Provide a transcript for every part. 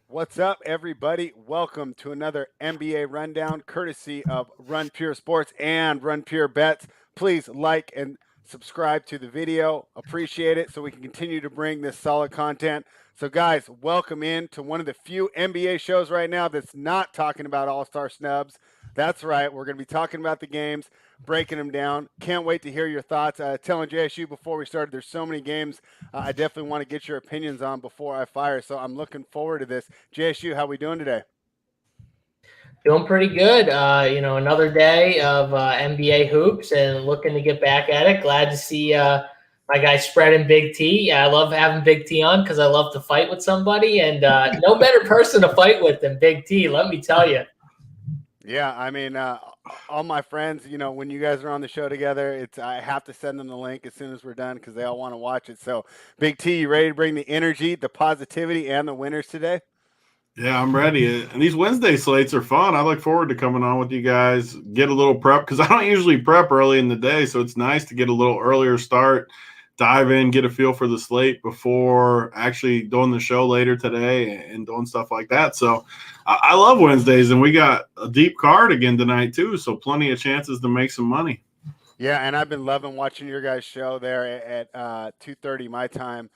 What's up, everybody? Welcome to another NBA Rundown, courtesy of Run Pure Sports and Run Pure Bets. Please like and subscribe to the video. Appreciate it so we can continue to bring this solid content. So, guys, welcome in to one of the few NBA shows right now that's not talking about All-Star snubs. That's right. We're going to be talking about the games, breaking them down. Can't wait to hear your thoughts. Telling JSU before we started, there's so many games I definitely want to get your opinions on before I fire. So I'm looking forward to this. JSU, how we doing today? Doing pretty good. Another day of NBA hoops and looking to get back at it. Glad to see my guy Spread and Big T. I love having Big T on because I love to fight with somebody, and no better person to fight with than Big T. Let me tell you. Yeah, all my friends, when you guys are on the show together, I have to send them the link as soon as we're done because they all want to watch it. So, Big T, you ready to bring the energy, the positivity, and the winners today? Yeah, I'm ready. And these Wednesday slates are fun. I look forward to coming on with you guys, get a little prep because I don't usually prep early in the day. So it's nice to get a little earlier start, dive in, get a feel for the slate before actually doing the show later today and doing stuff like that. So I love Wednesdays, and we got a deep card again tonight too. So plenty of chances to make some money. Yeah, and I've been loving watching your guys' show there at 2:30 my time.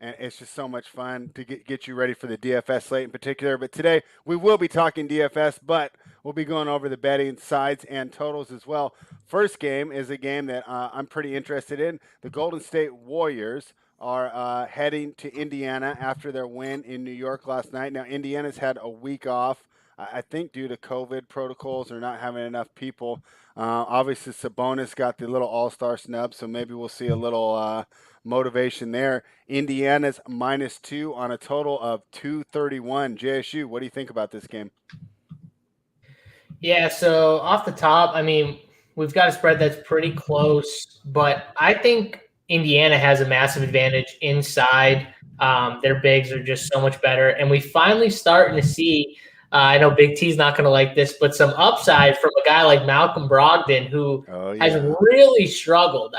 And it's just so much fun to get you ready for the DFS slate in particular. But today we will be talking DFS, but we'll be going over the betting sides and totals as well. First game is a game that I'm pretty interested in. The Golden State Warriors are heading to Indiana after their win in New York last night. Now, Indiana's had a week off. I think due to COVID protocols or not having enough people. Obviously, Sabonis got the little all-star snub, so maybe we'll see a little motivation there. Indiana's -2 on a total of 231. JSU, what do you think about this game? Yeah, so off the top, we've got a spread that's pretty close, but I think Indiana has a massive advantage inside. Their bigs are just so much better, and we finally starting to see. I know Big T's not going to like this, but some upside from a guy like Malcolm Brogdon, who has really struggled.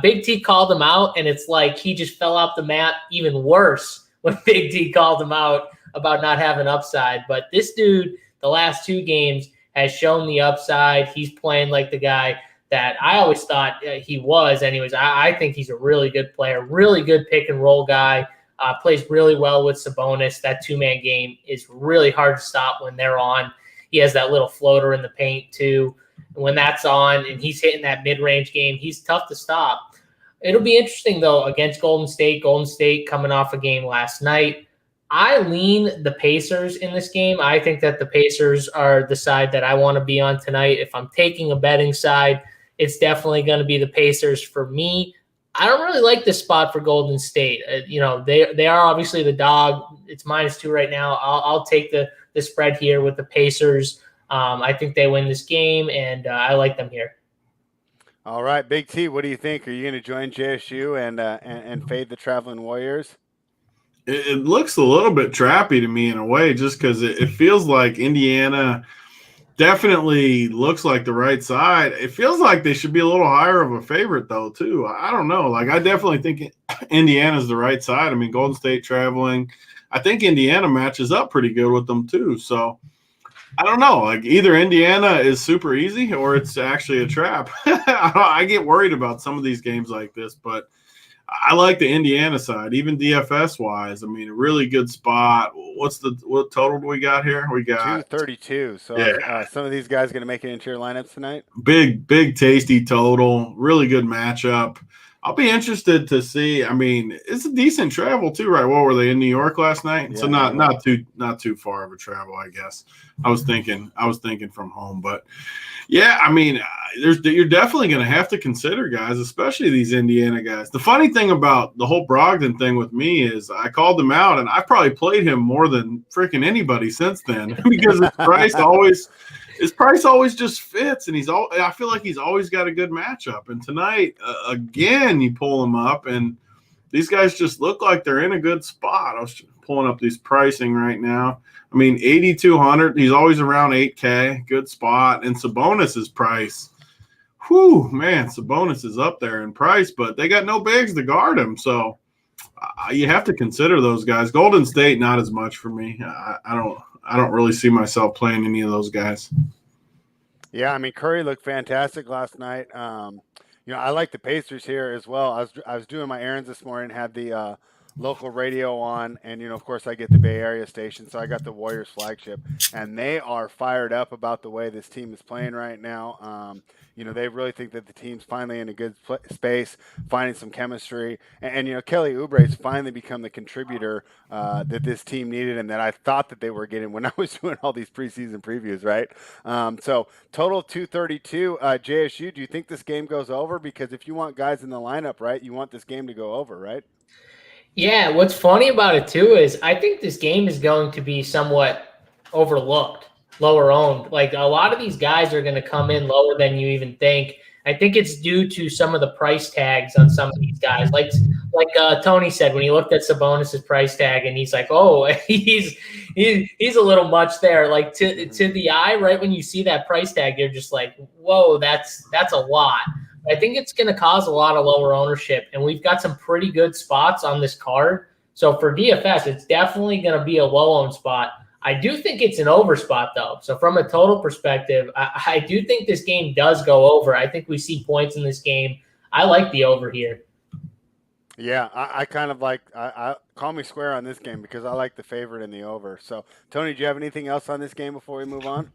Big T called him out, and it's like he just fell off the map even worse when Big T called him out about not having upside. But this dude, the last two games, has shown the upside. He's playing like the guy that I always thought he was. Anyways, I think he's a really good player, really good pick and roll guy. Plays really well with Sabonis. That two-man game is really hard to stop when they're on. He has that little floater in the paint too. And when that's on and he's hitting that mid-range game, he's tough to stop. It'll be interesting, though, against Golden State. Golden State coming off a game last night. I lean the Pacers in this game. I think that the Pacers are the side that I want to be on tonight. If I'm taking a betting side, it's definitely going to be the Pacers for me. I don't really like this spot for Golden State. They are obviously the dog. It's -2 right now. I'll take the spread here with the Pacers. I think they win this game, and I like them here. All right, Big T, what do you think? Are you going to join JSU and fade the Traveling Warriors? It looks a little bit trappy to me in a way, just because it feels like Indiana definitely looks like the right side. It feels like they should be a little higher of a favorite, though, too. I don't know. I definitely think Indiana's the right side. Golden State traveling. I think Indiana matches up pretty good with them, too. So I don't know. Either Indiana is super easy or it's actually a trap. I get worried about some of these games like this, but I like the Indiana side, even DFS wise. A really good spot. What total do we got here? We got 232. So some of these guys going to make it into your lineups tonight. Big, tasty total. Really good matchup. I'll be interested to see. It's a decent travel too, right? What were they in New York last night? Yeah, so not too far of a travel, I guess. I was thinking from home, but yeah, you're definitely going to have to consider guys, especially these Indiana guys. The funny thing about the whole Brogdon thing with me is I called him out, and I've probably played him more than freaking anybody since then because his price always just fits, and I feel like he's always got a good matchup. And tonight, again, you pull him up, and these guys just look like they're in a good spot. I was pulling up these pricing right now. 8,200. He's always around 8K. Good spot. And Sabonis's price. Whew, man, Sabonis is up there in price, but they got no bigs to guard him. So you have to consider those guys. Golden State, not as much for me. I don't really see myself playing any of those guys. Yeah, I mean Curry looked fantastic last night. I like the Pacers here as well. I was doing my errands this morning, had the local radio on, and of course I get the Bay Area station, so I got the Warriors flagship, and they are fired up about the way this team is playing right now. They really think that the team's finally in a good space, finding some chemistry, and Kelly Oubre's finally become the contributor that this team needed, and that I thought that they were getting when I was doing all these preseason previews, right? So total 232. JSU, do you think this game goes over? Because if you want guys in the lineup, right, you want this game to go over, right? Yeah, what's funny about it too is I think this game is going to be somewhat overlooked, lower owned. Like a lot of these guys are going to come in lower than you even think. I think it's due to some of the price tags on some of these guys. Like Tony said, when he looked at Sabonis' price tag and he's like, oh, he's a little much there. Like to the eye, right when you see that price tag, you're just like, whoa, that's a lot. I think it's going to cause a lot of lower ownership, and we've got some pretty good spots on this card. So for DFS, it's definitely going to be a low-owned spot. I do think it's an over spot, though. So from a total perspective, I do think this game does go over. I think we see points in this game. I like the over here. Yeah, I kind of like I call me square on this game because I like the favorite in the over. So, Tony, do you have anything else on this game before we move on?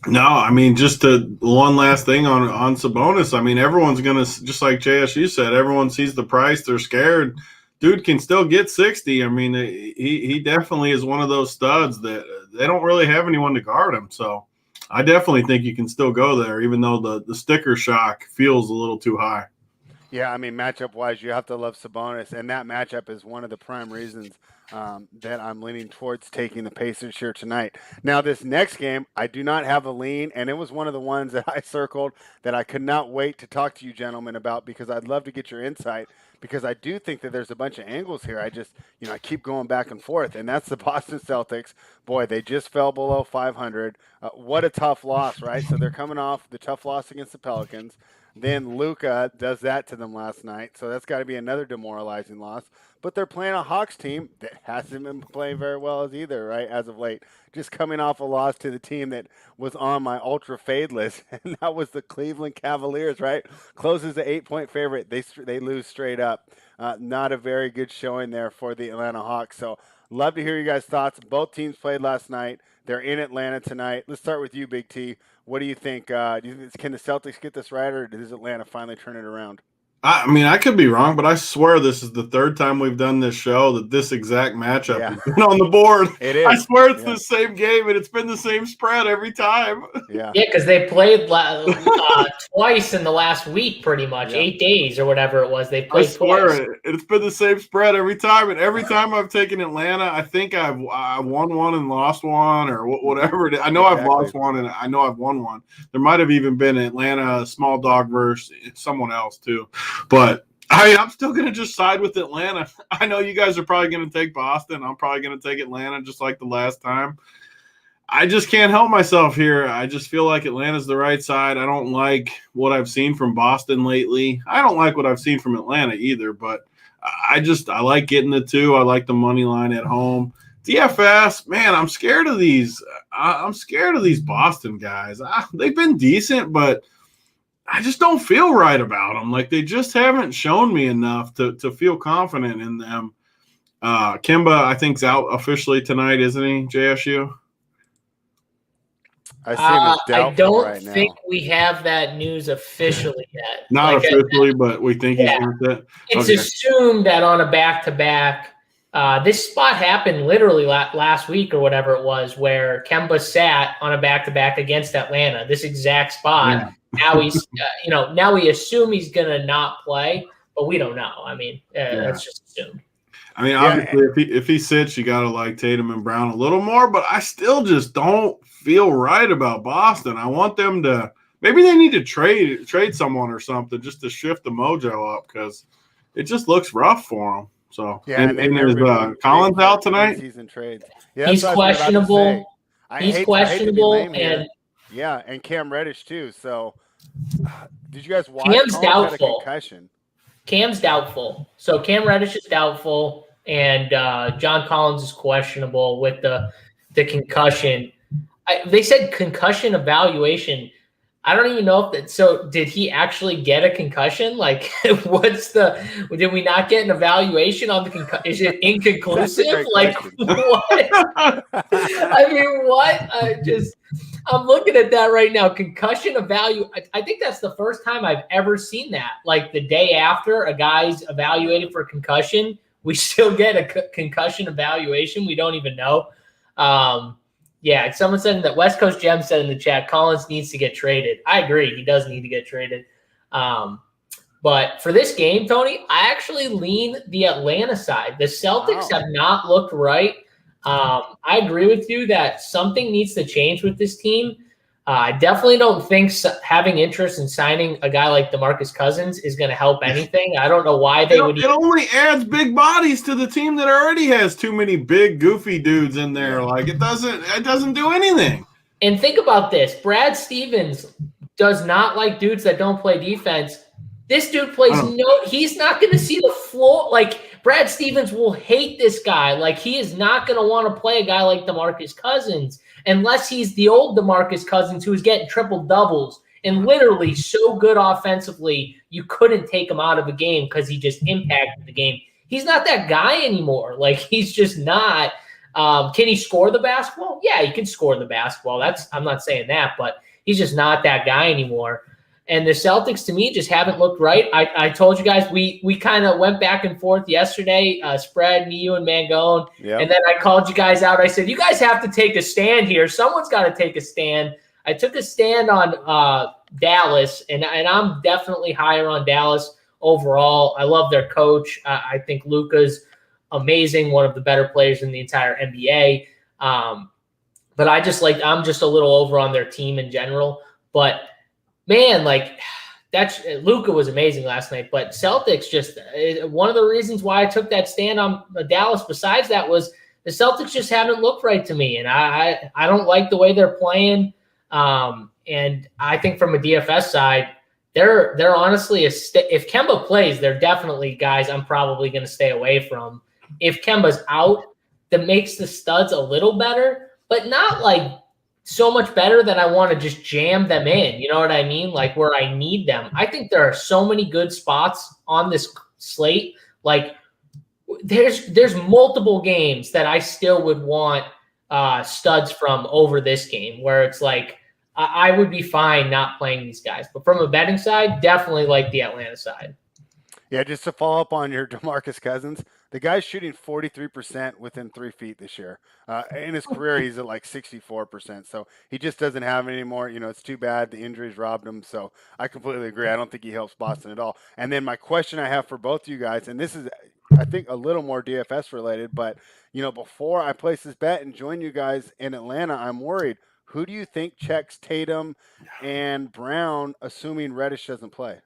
No, I mean, just one last thing on Sabonis. I mean, everyone's going to, just like JSU said, everyone sees the price. They're scared. Dude can still get 60. I mean, he definitely is one of those studs that they don't really have anyone to guard him. So I definitely think you can still go there, even though the sticker shock feels a little too high. Yeah, I mean, matchup-wise, you have to love Sabonis, and that matchup is one of the prime reasons that I'm leaning towards taking the Pacers here tonight. Now, this next game, I do not have a lean, and it was one of the ones that I circled that I could not wait to talk to you gentlemen about because I'd love to get your insight because I do think that there's a bunch of angles here. I keep going back and forth, and that's the Boston Celtics. Boy, they just fell below 500. What a tough loss, right? So they're coming off the tough loss against the Pelicans. Then Luka does that to them last night, so that's got to be another demoralizing loss. But they're playing a Hawks team that hasn't been playing very well as either, right, as of late. Just coming off a loss to the team that was on my ultra fade list, and that was the Cleveland Cavaliers, right? Closes the 8-point favorite. They lose straight up. Not a very good showing there for the Atlanta Hawks. So love to hear you guys' thoughts. Both teams played last night. They're in Atlanta tonight. Let's start with you, Big T. What do you think? Can the Celtics get this right, or does Atlanta finally turn it around? I mean, I could be wrong, but I swear this is the third time we've done this show that this exact matchup has been on the board. It is. I swear it's the same game, and it's been the same spread every time. Yeah, because they played twice in the last week, pretty much 8 days or whatever it was. They played I swear twice. It's been the same spread every time, and every time I've taken Atlanta, I think I've won one and lost one, or whatever. I know I've lost one, and I know I've won one. There might have even been Atlanta small dog versus someone else too. But I'm still going to just side with Atlanta. I know you guys are probably going to take Boston. I'm probably going to take Atlanta just like the last time. I just can't help myself here. I just feel like Atlanta's the right side. I don't like what I've seen from Boston lately. I don't like what I've seen from Atlanta either, but I like getting the two. I like the money line at home. DFS, man, I'm scared of these. I'm scared of these Boston guys. They've been decent, but I just don't feel right about them. Like they just haven't shown me enough to feel confident in them. Kemba, I think, is out officially tonight, isn't he, JSU? I see him as I don't right think now. We have that news officially yet. Not officially, but we think he's worth it. It's assumed that on a back-to-back, this spot happened literally last week or whatever it was, where Kemba sat on a back-to-back against Atlanta. This exact spot. Yeah. Now he's, now we assume he's gonna not play, but we don't know. I mean, that's just assumed. I mean, obviously, if he sits, you got to like Tatum and Brown a little more, but I still just don't feel right about Boston. I want them to – maybe they need to trade someone or something just to shift the mojo up because it just looks rough for them. So, and is Collins out tonight? Season trades. Yeah, he's questionable. He's questionable, and yeah, and Cam Reddish too. So, did you guys watch? Cam's doubtful. Concussion. Cam's doubtful. So Cam Reddish is doubtful, and John Collins is questionable with the concussion. They said concussion evaluation. I don't even know if that. So did he actually get a concussion? Like, did we not get an evaluation on the concussion? Is it inconclusive? Like, what? I mean, what? I'm looking at that right now. Concussion I think that's the first time I've ever seen that. Like the day after a guy's evaluated for concussion, we still get a concussion evaluation. We don't even know. Yeah, someone said that West Coast Gem said in the chat, Collins needs to get traded. I agree. He does need to get traded. But for this game, Tony, I actually lean the Atlanta side. The Celtics have not looked right. I agree with you that something needs to change with this team. I definitely don't think having interest in signing a guy like DeMarcus Cousins is going to help anything. I don't know why they would. It only adds big bodies to the team that already has too many big, goofy dudes in there. Like it doesn't do anything. And think about this: Brad Stevens does not like dudes that don't play defense. This dude plays he's not going to see the floor. Like Brad Stevens will hate this guy. Like he is not going to want to play a guy like DeMarcus Cousins unless he's the old DeMarcus Cousins who was getting triple doubles and literally so good offensively you couldn't take him out of a game because he just impacted the game. He's not that guy anymore. Like he's just not. Can he score the basketball? Yeah, he can score the basketball. I'm not saying that, but he's just not that guy anymore. And the Celtics, to me, just haven't looked right. I told you guys we kind of went back and forth yesterday, spread, me, you, and Mangone. Yep. And then I called you guys out. I said, you guys have to take a stand here. Someone's got to take a stand. I took a stand on Dallas, and I'm definitely higher on Dallas overall. I love their coach. I think Luka's amazing, one of the better players in the entire NBA. But I'm just a little over on their team in general. But man, like Luka was amazing last night, but Celtics just one of the reasons why I took that stand on Dallas. Besides that, was the Celtics just haven't looked right to me, and I don't like the way they're playing. And I think from a DFS side, they're honestly if Kemba plays, they're definitely guys I'm probably going to stay away from. If Kemba's out, that makes the studs a little better, but not like so much better that I want to just jam them in. You know what I mean? Like where I need them. I think there are so many good spots on this slate. Like there's multiple games that I still would want studs from over this game where it's like I would be fine not playing these guys. But from a betting side, definitely like the Atlanta side. Yeah, just to follow up on your DeMarcus Cousins, the guy's shooting 43% within 3 feet this year. In his career, he's at like 64%. So he just doesn't have it anymore. You know, it's too bad. The injuries robbed him. So I completely agree. I don't think he helps Boston at all. And then my question I have for both you guys, and this is, I think, a little more DFS related, but, you know, before I place this bet and join you guys in Atlanta, I'm worried. Who do you think checks Tatum and Brown, assuming Reddish doesn't play?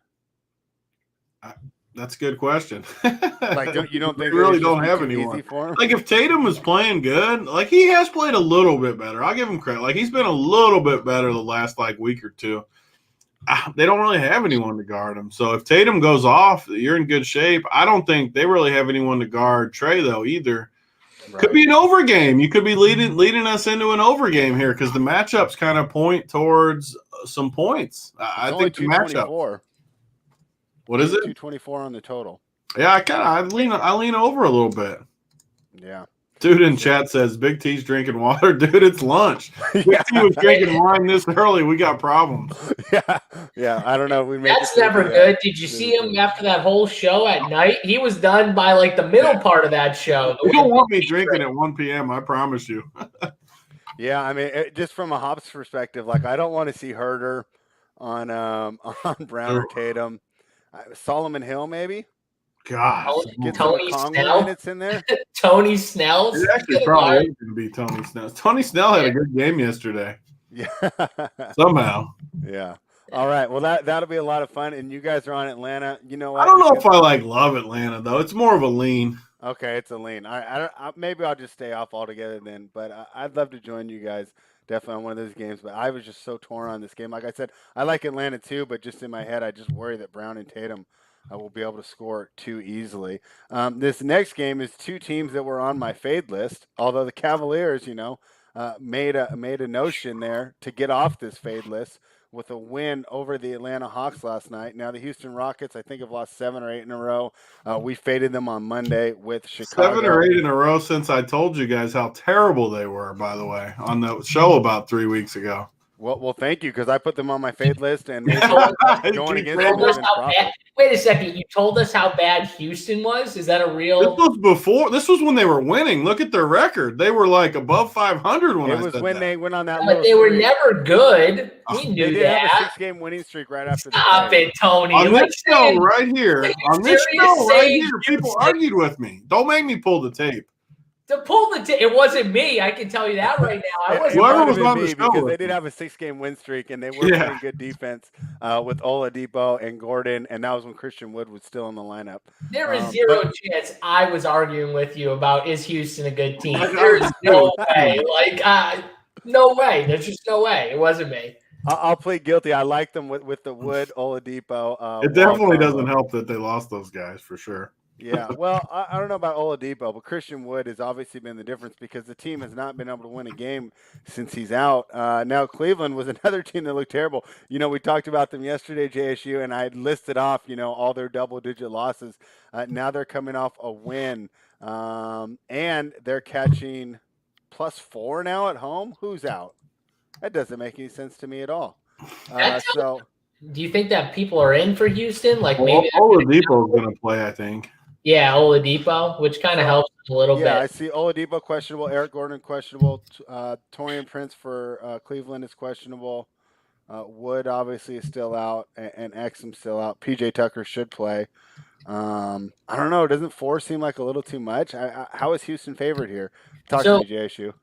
That's a good question. Like, you don't think they really don't have anyone for him? Like, if Tatum is playing good, like he has played a little bit better. I'll give him credit. Like he's been a little bit better the last like week or two. They don't really have anyone to guard him. So if Tatum goes off, you're in good shape. I don't think they really have anyone to guard Trey though either. Right. Could be an overgame. You could be leading us into an overgame here because the matchups kind of point towards some points. I think the matchup. What is it? 224 on the total. Yeah, I lean over a little bit. Yeah. Dude in chat says Big T's drinking water. Dude, it's lunch. Big T was drinking wine this early. We got problems. Yeah. I don't know. That's never good. Did you see him after that whole show at night? He was done by like the middle part of that show. You don't want me drinking at 1 p.m. I promise you. Yeah, I mean, just from a Hobbs perspective, like I don't want to see Herter on Brown or Tatum. Solomon Hill, maybe. God, get Tony Snell minutes in there. Tony Snell. It actually probably is going to be Tony Snell. Tony Snell had a good game yesterday. Yeah. Somehow. Yeah. All right. Well, that'll be a lot of fun. And you guys are on Atlanta. You know what? I don't know if I love Atlanta though. It's more of a lean. Okay, it's a lean. Maybe I'll just stay off altogether then. But I'd love to join you guys. Definitely on one of those games, but I was just so torn on this game. Like I said, I like Atlanta too, but just in my head, I just worry that Brown and Tatum will be able to score too easily. This next game is two teams that were on my fade list, although the Cavaliers, made a notion there to get off this fade list with a win over the Atlanta Hawks last night. Now the Houston Rockets, I think, have lost 7 or 8 in a row. We faded them on Monday with Chicago. 7 or 8 in a row since I told you guys how terrible they were, by the way, on the show about 3 weeks ago. Well, thank you, because I put them on my fade list and going against them. Wait a second. You told us how bad Houston was? Is that a real? This was when they were winning. Look at their record. They were like above 500 when it was when they went on that. But they were never good. We knew they did that. have a 6-game winning streak right after. Stop it, Tony. On this show right here, people argued with me. Don't make me pull the tape. To pull the tape, it wasn't me. I can tell you that right now. Whoever was on the show because they did have a 6-game win streak and they were playing good defense with Oladipo and Gordon, and that was when Christian Wood was still in the lineup. There is zero chance I was arguing with you about is Houston a good team. There is no way. No way. There's just no way. It wasn't me. I'll plead guilty. I like them with the Wood, Oladipo. It definitely doesn't help that they lost those guys for sure. Yeah, well, I don't know about Oladipo, but Christian Wood has obviously been the difference because the team has not been able to win a game since he's out. Now, Cleveland was another team that looked terrible. We talked about them yesterday, JSU, and I listed off, all their double-digit losses. Now they're coming off a win, and they're catching +4 now at home. Who's out? That doesn't make any sense to me at all. Do you think that people are in for Houston? Maybe Oladipo is going to play, I think. Yeah, Oladipo, which kind of helps a little bit. Yeah, I see Oladipo questionable, Eric Gordon questionable, Taurean Prince for Cleveland is questionable. Wood obviously is still out, and Exum still out. PJ Tucker should play. I don't know. Doesn't 4 seem like a little too much? How is Houston favored here? Talk to me, JSU.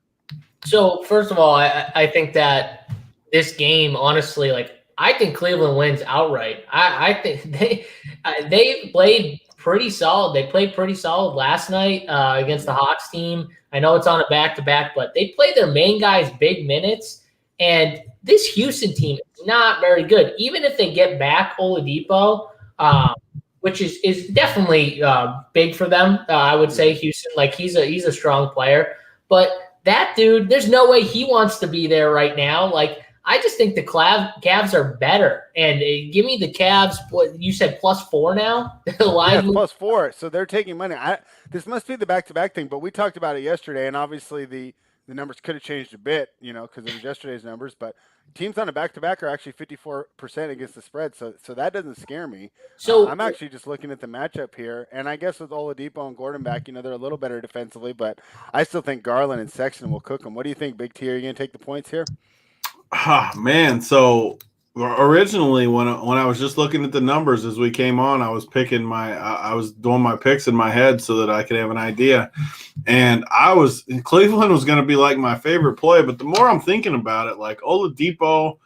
So first of all, I think that this game, honestly, I think Cleveland wins outright. I think they played pretty solid. They played pretty solid last night against the Hawks team. I know it's on a back-to-back, but they played their main guys big minutes. And this Houston team is not very good. Even if they get back Oladipo, which is definitely big for them, I would say Houston. He's a strong player. But that dude, there's no way he wants to be there right now. I just think the Cavs are better. And give me the Cavs. What you said, +4 now? +4. So they're taking money. This must be the back-to-back thing, but we talked about it yesterday, and obviously the numbers could have changed a bit, because it was yesterday's numbers. But teams on a back-to-back are actually 54% against the spread, so that doesn't scare me. So I'm actually just looking at the matchup here, and I guess with Oladipo and Gordon back, they're a little better defensively, but I still think Garland and Sexton will cook them. What do you think, Big T? Are you going to take the points here? Man, so originally when I was just looking at the numbers as we came on, I was doing my picks in my head so that I could have an idea, and Cleveland was going to be my favorite play. But the more I'm thinking about it, Oladipo,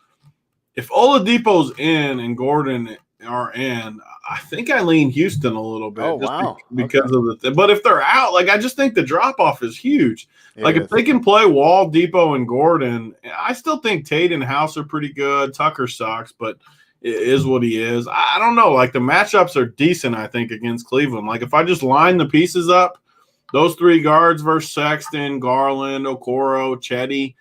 if Oladipo's in and Gordon are in, I think I lean Houston a little bit. Oh, wow. Because of but if they're out, I just think the drop off is huge. If they can play Wall, Depot, and Gordon, I still think Tate and House are pretty good. Tucker sucks, but it is what he is. I don't know. The matchups are decent, I think, against Cleveland. If I just line the pieces up, those 3 guards versus Sexton, Garland, Okoro, Chetty,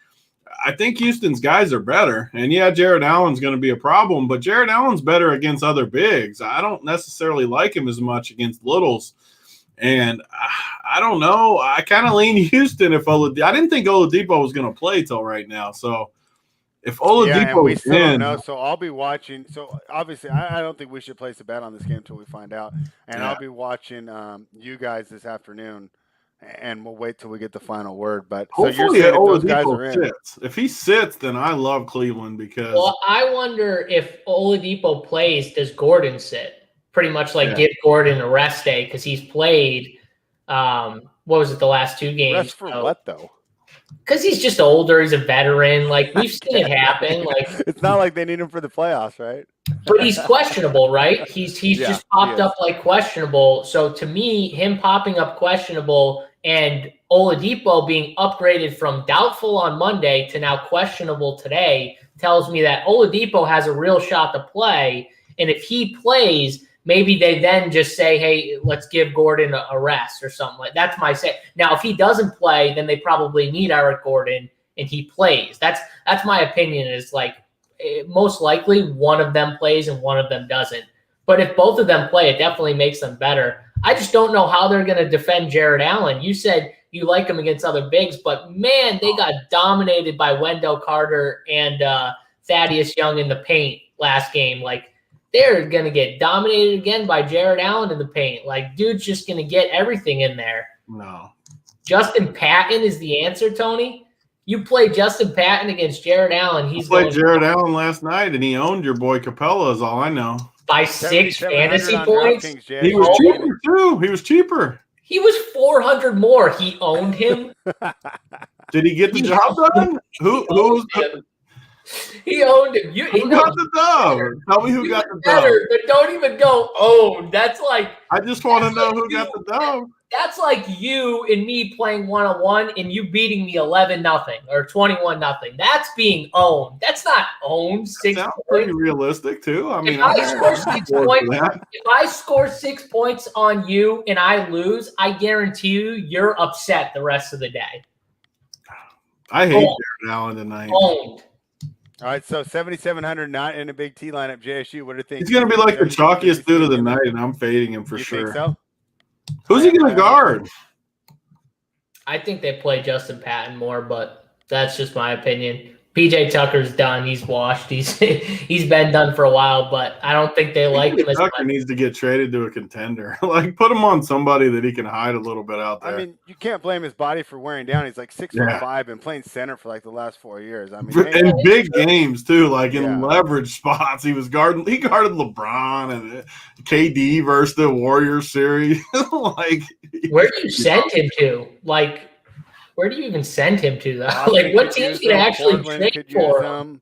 I think Houston's guys are better. And, yeah, Jared Allen's going to be a problem, but Jared Allen's better against other bigs. I don't necessarily like him as much against littles. And I don't know. I kind of lean Houston if I didn't think Oladipo was going to play till right now. So if Oladipo we still don't know. So I'll be watching. So obviously, I don't think we should place a bet on this game until we find out. And I'll be watching you guys this afternoon, and we'll wait till we get the final word. But hopefully, so you're saying if those guys are in. Sits. If he sits, then I love Cleveland because. Well, I wonder if Oladipo plays, does Gordon sit? Pretty much give Gordon a rest day because he's played. What was it? The last 2 games. Rest for what though? Because he's just older. He's a veteran. We've seen it happen. It's not like they need him for the playoffs, right? But he's questionable, right? He's just popped up questionable. So to me, him popping up questionable and Oladipo being upgraded from doubtful on Monday to now questionable today tells me that Oladipo has a real shot to play. And if he plays, maybe they then just say, hey, let's give Gordon a rest or something like that. That's my say. Now, if he doesn't play, then they probably need Eric Gordon and he plays. That's my opinion, is like most likely one of them plays and one of them doesn't. But if both of them play, it definitely makes them better. I just don't know how they're going to defend Jared Allen. You said you like him against other bigs, but man, they got dominated by Wendell Carter and Thaddeus Young in the paint last game. Like, they're going to get dominated again by Jared Allen in the paint. Like, dude's just going to get everything in there. No. Justin Patton is the answer, Tony. You play Justin Patton against Jared Allen. He's played Jared Allen last night, and he owned your boy Capella, is all I know. By 6 fantasy points. He was cheaper, too. He was cheaper. He was 400 more. He owned him. Did he get the job done? Who was He owned him. Who got the dub? Tell me who got the dub. But don't even go owned. That's like. I just want to know who got the dub. That's like you and me playing 1-on-1 and you beating me 11-0 or 21-0 That's being owned. That's not owned. 6 Sounds points. pretty realistic too. I mean, if I score 6 points on you and I lose, I guarantee you're upset the rest of the day. I hate Jared Allen tonight. Owned. All right, so 7,700 not in a Big T lineup. JSU, what do you think? He's going to be like the chalkiest dude of the night, and I'm fading him for you sure. Think so? Who's he going to guard? I think they play Justin Patton more, but that's just my opinion. PJ Tucker's done. He's washed. He's been done for a while, but I don't think they like him as much. Tucker needs to get traded to a contender. Like, put him on somebody that he can hide a little bit out there. I mean, you can't blame his body for wearing down. He's like 6'5" and playing center for like the last 4 years. I mean, in big games too, like in leverage spots, he guarded LeBron and KD versus the Warriors series. Like, where do you send him to? Like, where do you even send him to, though? Like, what teams can actually trade for him?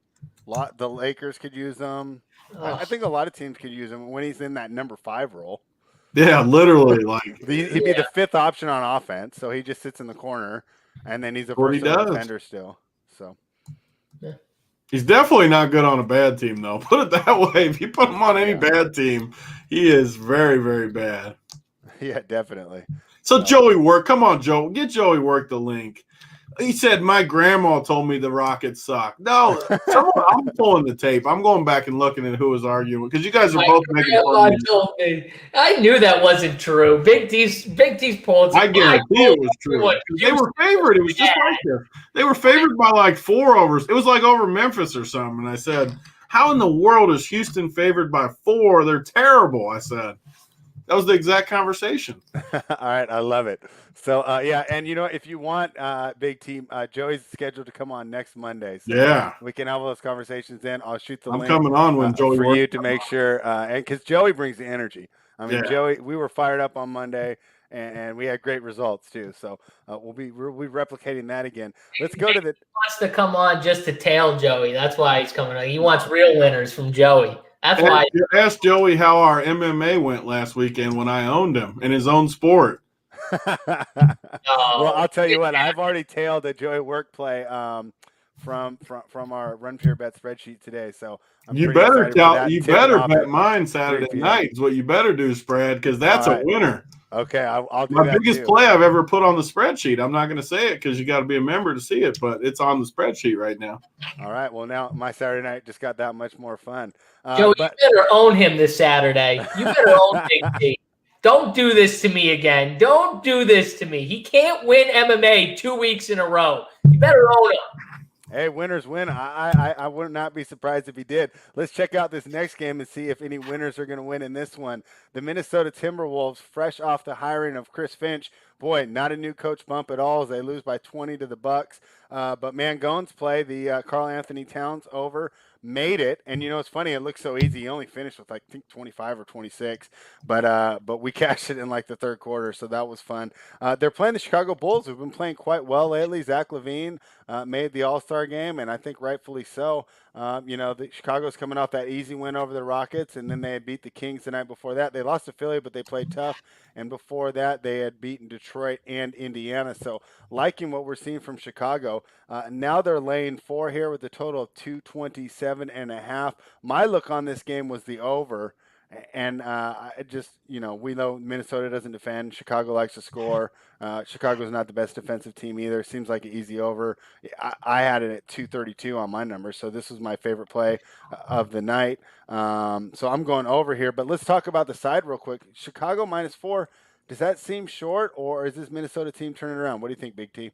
The Lakers could use them. I think a lot of teams could use him when he's in that number 5 role. Yeah, literally. Like, he'd be the 5th option on offense, so he just sits in the corner, and then he's a first defender still. So, yeah. He's definitely not good on a bad team, though. Put it that way. If you put him on any bad team, he is very, very bad. Yeah, definitely. So Joey Work, come on, Joe, get Joey Work the link. He said my grandma told me the Rockets suck. No, I'm pulling the tape. I'm going back and looking at who was arguing because you guys are both making fun of me. I knew that wasn't true. Big T's polls. I guarantee it was true. They were favored. It was just like this. They were favored by like 4 overs. It was like over Memphis or something. And I said, how in the world is Houston favored by 4? They're terrible. I said. That was the exact conversation. All right, I love it. So, and you know, if you want Big Team, Joey's scheduled to come on next Monday. So yeah. We can have those conversations then. I'll shoot the link. I'm coming on when Joey for you to make sure, and because Joey brings the energy. I mean, Joey, we were fired up on Monday, and we had great results too. So we'll be replicating that again. Let's go to the. He wants to come on just to tail Joey. That's why he's coming on. He wants real winners from Joey. That's why. Ask Joey how our MMA went last weekend when I owned him in his own sport. Well, I'll tell you what. I've already tailed a Joey Work play from our Run Pure Bet spreadsheet today. So you better bet mine Saturday night is what you better do, spread, because that's a winner. Okay, I'll do my that biggest too. play I've ever put on the spreadsheet. I'm not going to say it because you got to be a member to see it, but it's on the spreadsheet right now. All right. Well, now my Saturday night just got that much more fun. Joey, you better own him this Saturday. You better own Big T. Don't do this to me again. Don't do this to me. He can't win MMA 2 weeks in a row. You better own him. Hey, winners win. I would not be surprised if he did. Let's check out this next game and see if any winners are going to win in this one. The Minnesota Timberwolves, fresh off the hiring of Chris Finch. Boy, not a new coach bump at all as they lose by 20 to the Bucks. But Mangone's play, the Karl Anthony Towns over, made it. And, you know, it's funny. It looks so easy. He only finished with, like, I think 25 or 26. But we cashed it in, like, the third quarter, so that was fun. They're playing the Chicago Bulls, who've been playing quite well lately. Zach LaVine made the All-Star game, and I think rightfully so. You know, Chicago's coming off that easy win over the Rockets, and then they had beat the Kings the night before that. They lost to Philly, but they played tough. And before that, they had beaten Detroit and Indiana. So liking what we're seeing from Chicago. Now they're laying 4 here with a total of 227.5. My look on this game was the over. And we know Minnesota doesn't defend. Chicago likes to score. Chicago's not the best defensive team either. Seems like an easy over. I had it at 232 on my numbers, so this was my favorite play of the night. So I'm going over here. But let's talk about the side real quick. Chicago -4. Does that seem short, or is this Minnesota team turning around? What do you think, Big T?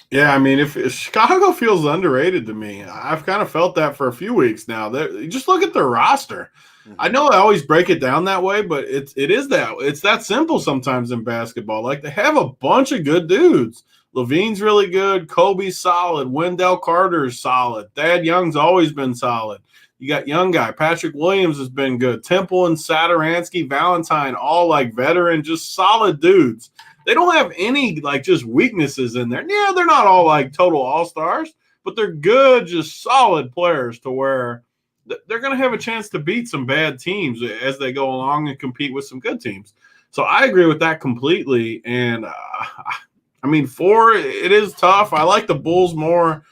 Yeah, I mean, if Chicago feels underrated to me, I've kind of felt that for a few weeks now. Just look at their roster. Mm-hmm. I know I always break it down that way, but it's that simple sometimes in basketball. Like, they have a bunch of good dudes. Levine's really good. Kobe's solid. Wendell Carter's solid. Thad Young's always been solid. You got young guy. Patrick Williams has been good. Temple and Satoransky, Valentine, all like veteran, just solid dudes. They don't have any like just weaknesses in there. Yeah, they're not all like total all-stars, but they're good, just solid players to where they're going to have a chance to beat some bad teams as they go along and compete with some good teams. So I agree with that completely. And I mean, 4, it is tough. I like the Bulls more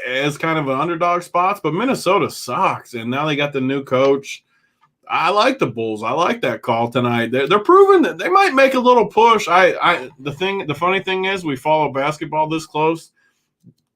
as kind of an underdog spots, but Minnesota sucks. And now they got the new coach. I like the Bulls. I like that call tonight. They're proving that they might make a little push. The funny thing is, we follow basketball this close,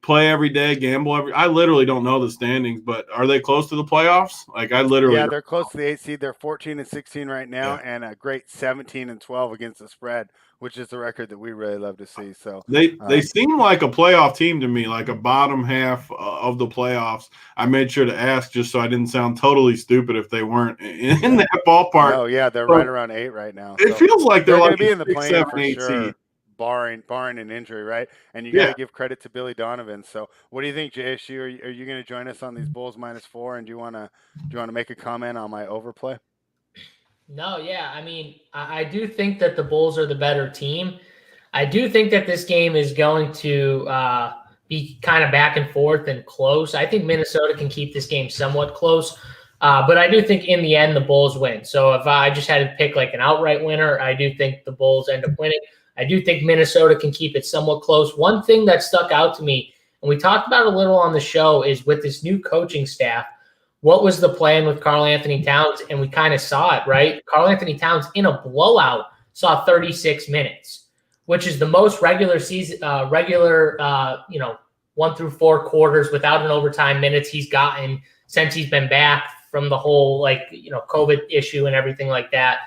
play every day, gamble I literally don't know the standings, but are they close to the playoffs? Like, yeah, they're close to the 8th seed. They're 14-16 right now, and a great 17-12 against the spread, which is the record that we really love to see. So they seem like a playoff team to me, like a bottom half of the playoffs. I made sure to ask just so I didn't sound totally stupid if they weren't in that ballpark. Oh yeah, they're right around 8 right now. It feels like they're like going to be in the 6, play 7, for 8 sure. seed. Barring an injury, right? And you got to give credit to Billy Donovan. So, what do you think, JSU? Are you going to join us on these Bulls -4? And do you want to make a comment on my overplay? No, yeah. I mean, I do think that the Bulls are the better team. I do think that this game is going to be kind of back and forth and close. I think Minnesota can keep this game somewhat close. But I do think in the end, the Bulls win. So if I just had to pick like an outright winner, I do think the Bulls end up winning. I do think Minnesota can keep it somewhat close. One thing that stuck out to me, and we talked about it a little on the show, is with this new coaching staff, what was the plan with Karl Anthony Towns? And we kind of saw it, right? Karl Anthony Towns in a blowout saw 36 minutes, which is the most regular season, 1 through 4 quarters without an overtime minutes he's gotten since he's been back from the whole COVID issue and everything like that.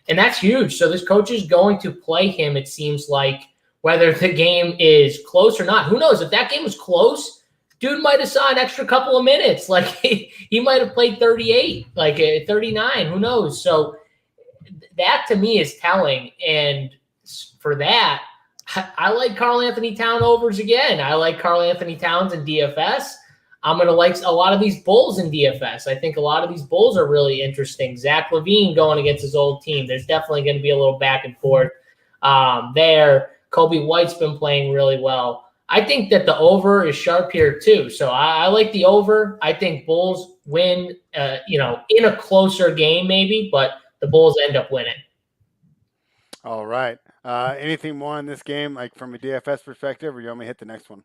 And that's huge. So this coach is going to play him, it seems like, whether the game is close or not. Who knows? If that game was close, dude might have saw an extra couple of minutes. Like, he might have played 38, like 39. Who knows? So that, to me, is telling. And for that, I like Karl Anthony Towns overs again. I like Karl Anthony Towns in DFS. I'm going to like a lot of these Bulls in DFS. I think a lot of these Bulls are really interesting. Zach LaVine going against his old team. There's definitely going to be a little back and forth there. Kobe White's been playing really well. I think that the over is sharp here too. So I like the over. I think Bulls win, in a closer game maybe, but the Bulls end up winning. All right. Anything more on this game, like from a DFS perspective, or you want me to hit the next one?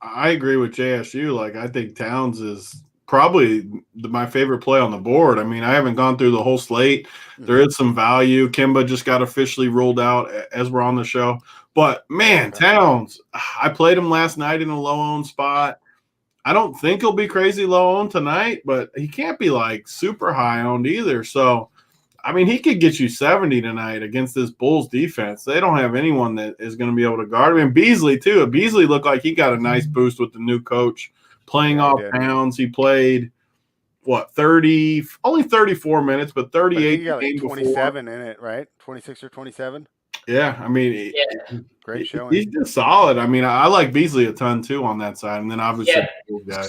I agree with JSU. Like, I think Towns is probably my favorite play on the board. I mean, I haven't gone through the whole slate. There is some value. Kimba just got officially ruled out as we're on the show. But, man, Towns, I played him last night in a low-owned spot. I don't think he'll be crazy low-owned tonight, but he can't be, like, super high-owned either. So, I mean, he could get you 70 tonight against this Bulls defense. They don't have anyone that is going to be able to guard him. And Beasley, too. Beasley looked like he got a nice boost with the new coach playing off Towns. He played, only 34 minutes, but 38. He got like 27 in it, right? 26 or 27? Yeah, I mean, great showing. He's just solid. I mean, I like Beasley a ton, too, on that side. And then obviously the Bulls guy.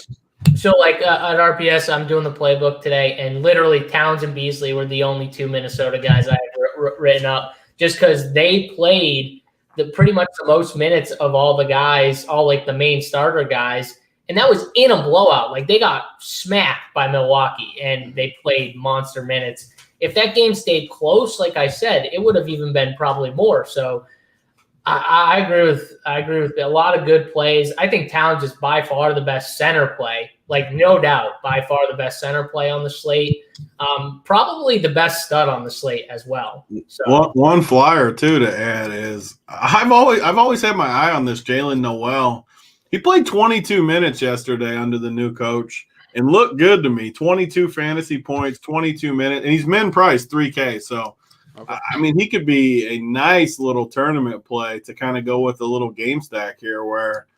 So, like, at RPS, I'm doing the playbook today, and literally Towns and Beasley were the only 2 Minnesota guys I had written up, just because they played pretty much the most minutes of all the guys, all, like, the main starter guys, and that was in a blowout. Like, they got smacked by Milwaukee, and they played monster minutes. If that game stayed close, like I said, it would have even been probably more. So I agree with a lot of good plays. I think Towns is by far the best center play, like no doubt, by far the best center play on the slate. Probably the best stud on the slate as well. So one flyer too to add is I've always had my eye on this Jalen Noel. He played 22 minutes yesterday under the new coach and looked good to me. 22 fantasy points, 22 minutes, and he's min price $3K. So. Okay. I mean, he could be a nice little tournament play to kind of go with a little game stack here where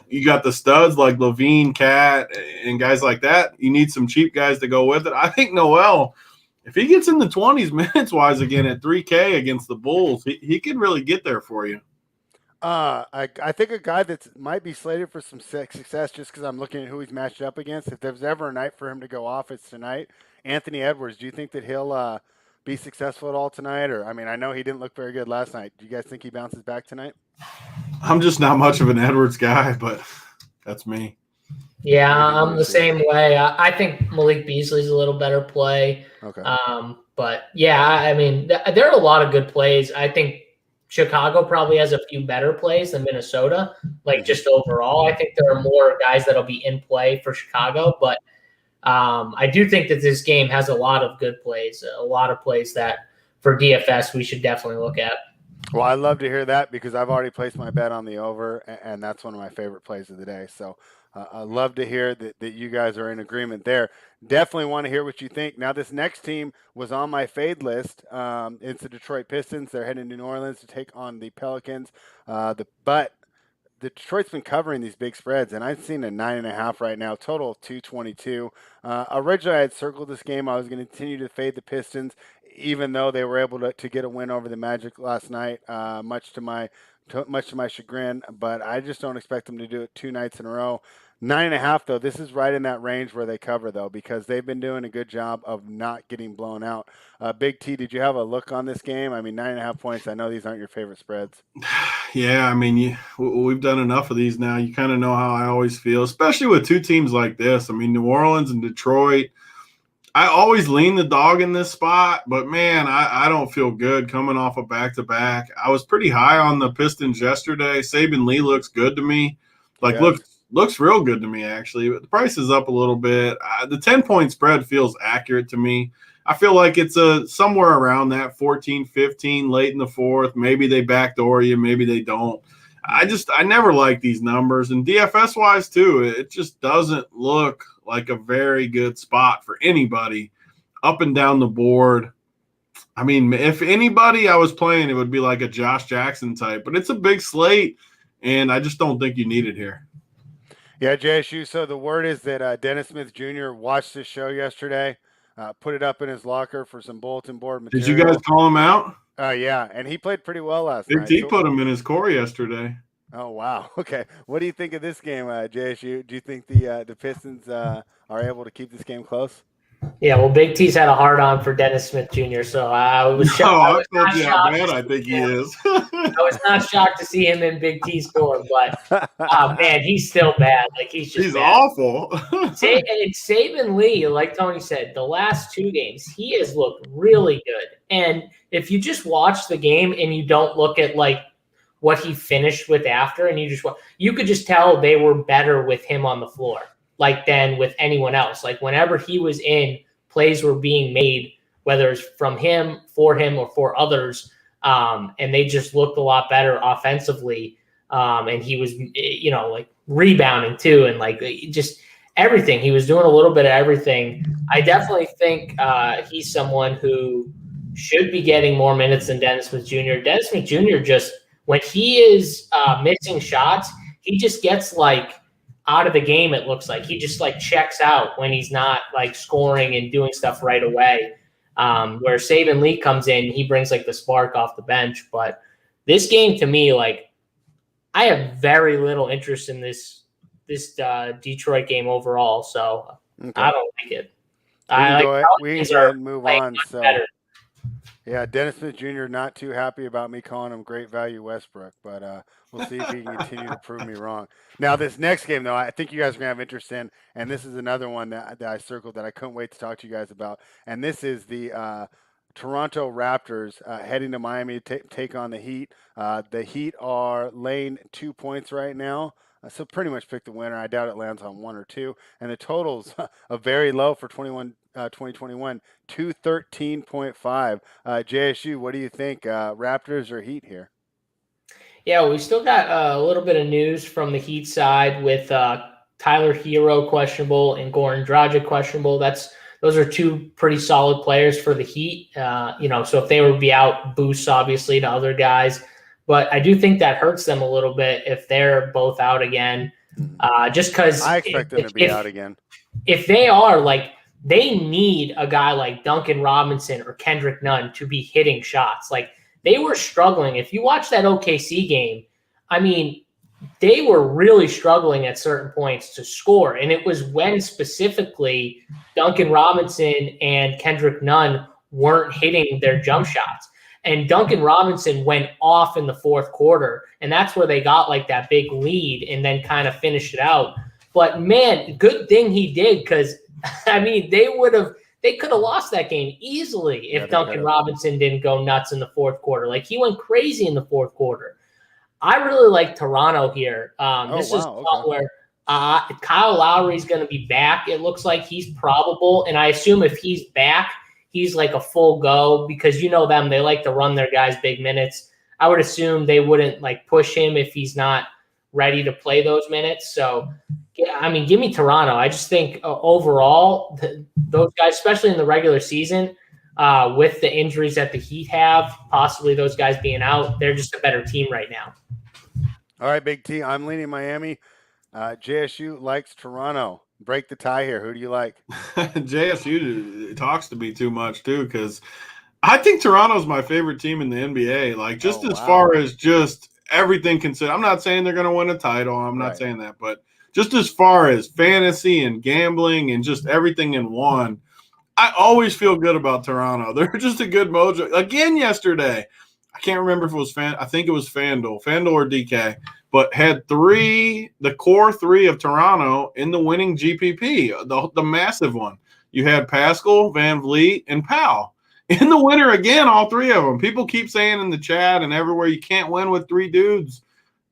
you got the studs like Levine, Cat, and guys like that. You need some cheap guys to go with it. I think Noel, if he gets in the 20s minutes-wise again at $3K against the Bulls, he could really get there for you. I think a guy that might be slated for some success just because I'm looking at who he's matched up against. If there's ever a night for him to go off, it's tonight. Anthony Edwards, do you think that he'll be successful at all tonight? Or, I mean, I know he didn't look very good last night. Do you guys think he bounces back tonight? I'm just not much of an Edwards guy, but that's me. Yeah, I'm the same way. I think Malik Beasley's a little better play. Okay. But yeah, I mean, there are a lot of good plays. I think Chicago probably has a few better plays than Minnesota. Like just overall, I think there are more guys that'll be in play for Chicago, but I do think that this game has a lot of good plays, a lot of plays that for DFS we should definitely look at. Well, I love to hear that because I've already placed my bet on the over, and that's one of my favorite plays of the day. So I love to hear that you guys are in agreement there. Definitely want to hear what you think. Now, this next team was on my fade list. It's the Detroit Pistons. They're heading to New Orleans to take on the Pelicans. But the Detroit's been covering these big spreads, and I've seen a 9.5 right now, total of 222. Originally, I had circled this game. I was going to continue to fade the Pistons, even though they were able to get a win over the Magic last night, much to my chagrin. But I just don't expect them to do it 2 nights in a row. 9.5, though, this is right in that range where they cover, though, because they've been doing a good job of not getting blown out. Big T, did you have a look on this game? I mean, 9.5 points. I know these aren't your favorite spreads. Yeah, I mean, we've done enough of these now. You kind of know how I always feel, especially with two teams like this. I mean, New Orleans and Detroit. I always lean the dog in this spot, but, man, I don't feel good coming off a back-to-back. I was pretty high on the Pistons yesterday. Saban Lee looks good to me. Like, looks real good to me, actually. But the price is up a little bit. The 10-point spread feels accurate to me. I feel like it's somewhere around that 14-15 late in the fourth. Maybe they backdoor you, maybe they don't. I never like these numbers. And DFS-wise, too, it just doesn't look like a very good spot for anybody up and down the board. I mean, if anybody I was playing, it would be like a Josh Jackson type. But it's a big slate, and I just don't think you need it here. Yeah, JSU. So the word is that Dennis Smith Jr. watched this show yesterday, put it up in his locker for some bulletin board material. Did you guys call him out? Yeah, and he played pretty well last night. Big T put him in his core yesterday. Oh, wow. Okay. What do you think of this game, JSU? Do you think the Pistons are able to keep this game close? Yeah, well, Big T's had a hard on for Dennis Smith Jr., so I was shocked. I told you how bad I think he is. I was not shocked to see him in Big T's score, but man, he's still bad. Like he's bad. Awful. And Saban Lee, like Tony said, the last 2 games he has looked really good. And if you just watch the game and you don't look at like what he finished with after, and you could just tell they were better with him on the floor, like than with anyone else. Like whenever he was in, plays were being made, whether it's from him, or for others. And they just looked a lot better offensively. And he was, like rebounding too. And like just everything. He was doing a little bit of everything. I definitely think he's someone who should be getting more minutes than Dennis Smith Jr. Dennis Smith Jr. just, when he is missing shots, he just gets like out of the game. It looks like he just like checks out when he's not like scoring and doing stuff right away. Where Saban Lee comes in, he brings like the spark off the bench. But this game to me, like I have very little interest in this Detroit game overall. So okay. I don't like it. We can go ahead and move on. So better. Yeah, Dennis Smith Jr. not too happy about me calling him great value Westbrook, but we'll see if he can continue to prove me wrong. Now, this next game, though, I think you guys are going to have interest in, and this is another one that I circled that I couldn't wait to talk to you guys about, and this is the Toronto Raptors heading to Miami to take on the Heat. The Heat are laying 2 points right now. So pretty much pick the winner. I doubt it lands on 1 or 2. And the total's very low for 2021, 213.5. JSU, what do you think? Raptors or Heat here? Yeah, we still got a little bit of news from the Heat side with Tyler Hero questionable and Goran Dragic questionable. Those are two pretty solid players for the Heat. So if they would be out, boosts obviously to other guys. But I do think that hurts them a little bit if they're both out again. Just because I expect them to be out again. If they are, they need a guy like Duncan Robinson or Kendrick Nunn to be hitting shots. They were struggling. If you watch that OKC game, I mean, they were really struggling at certain points to score. And it was when specifically Duncan Robinson and Kendrick Nunn weren't hitting their jump shots. And Duncan Robinson went off in the fourth quarter. And that's where they got that big lead and then kind of finished it out. But man, good thing he did, because I mean, they could have lost that game easily if Duncan Robinson didn't go nuts in the fourth quarter. He went crazy in the fourth quarter. I really like Toronto here. This is where Kyle Lowry's going to be back. It looks like he's probable. And I assume if he's back, he's a full go, because them, they like to run their guys big minutes. I would assume they wouldn't push him if he's not ready to play those minutes. So, I mean, give me Toronto. I just think overall, those guys, especially in the regular season, with the injuries that the Heat have, possibly those guys being out, they're just a better team right now. All right, Big T, I'm leaning Miami. JSU likes Toronto. Break the tie here. Who do you like? JSU talks to me too much, too, because I think Toronto's my favorite team in the NBA. As far as just everything considered. I'm not saying they're going to win a title. I'm not saying that. But just as far as fantasy and gambling and just everything in one, I always feel good about Toronto. They're just a good mojo. Again yesterday, I can't remember if it was I think it was FanDuel or DK, but had the core three of Toronto in the winning GPP, the massive one. You had Pascal, Van Vliet, and Powell. In the winner again, all three of them. People keep saying in the chat and everywhere, you can't win with three dudes.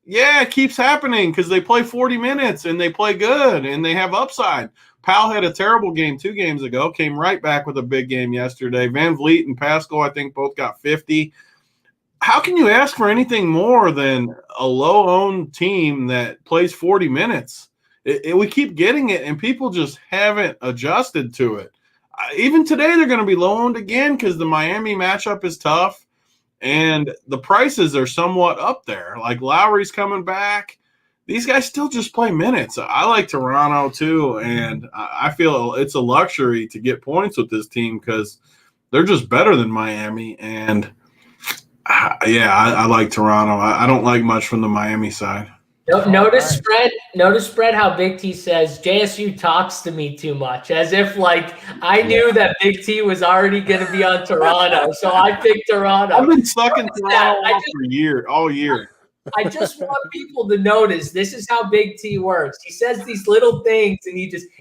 Yeah, it keeps happening because they play 40 minutes and they play good and they have upside. Powell had a terrible game 2 games ago, came right back with a big game yesterday. Van Vliet and Pascal, I think, both got 50. How can you ask for anything more than a low-owned team that plays 40 minutes? We keep getting it, and people just haven't adjusted to it. Even today, they're going to be low-owned again because the Miami matchup is tough, and the prices are somewhat up there. Lowry's coming back. These guys still just play minutes. I like Toronto too, and I feel it's a luxury to get points with this team because they're just better than Miami. And, I like Toronto. I don't like much from the Miami side. Notice spread how Big T says JSU talks to me too much, as if I knew that Big T was already going to be on Toronto, so I picked Toronto. I've been sucking Toronto all year. I just want people to notice this is how Big T works. He says these little things,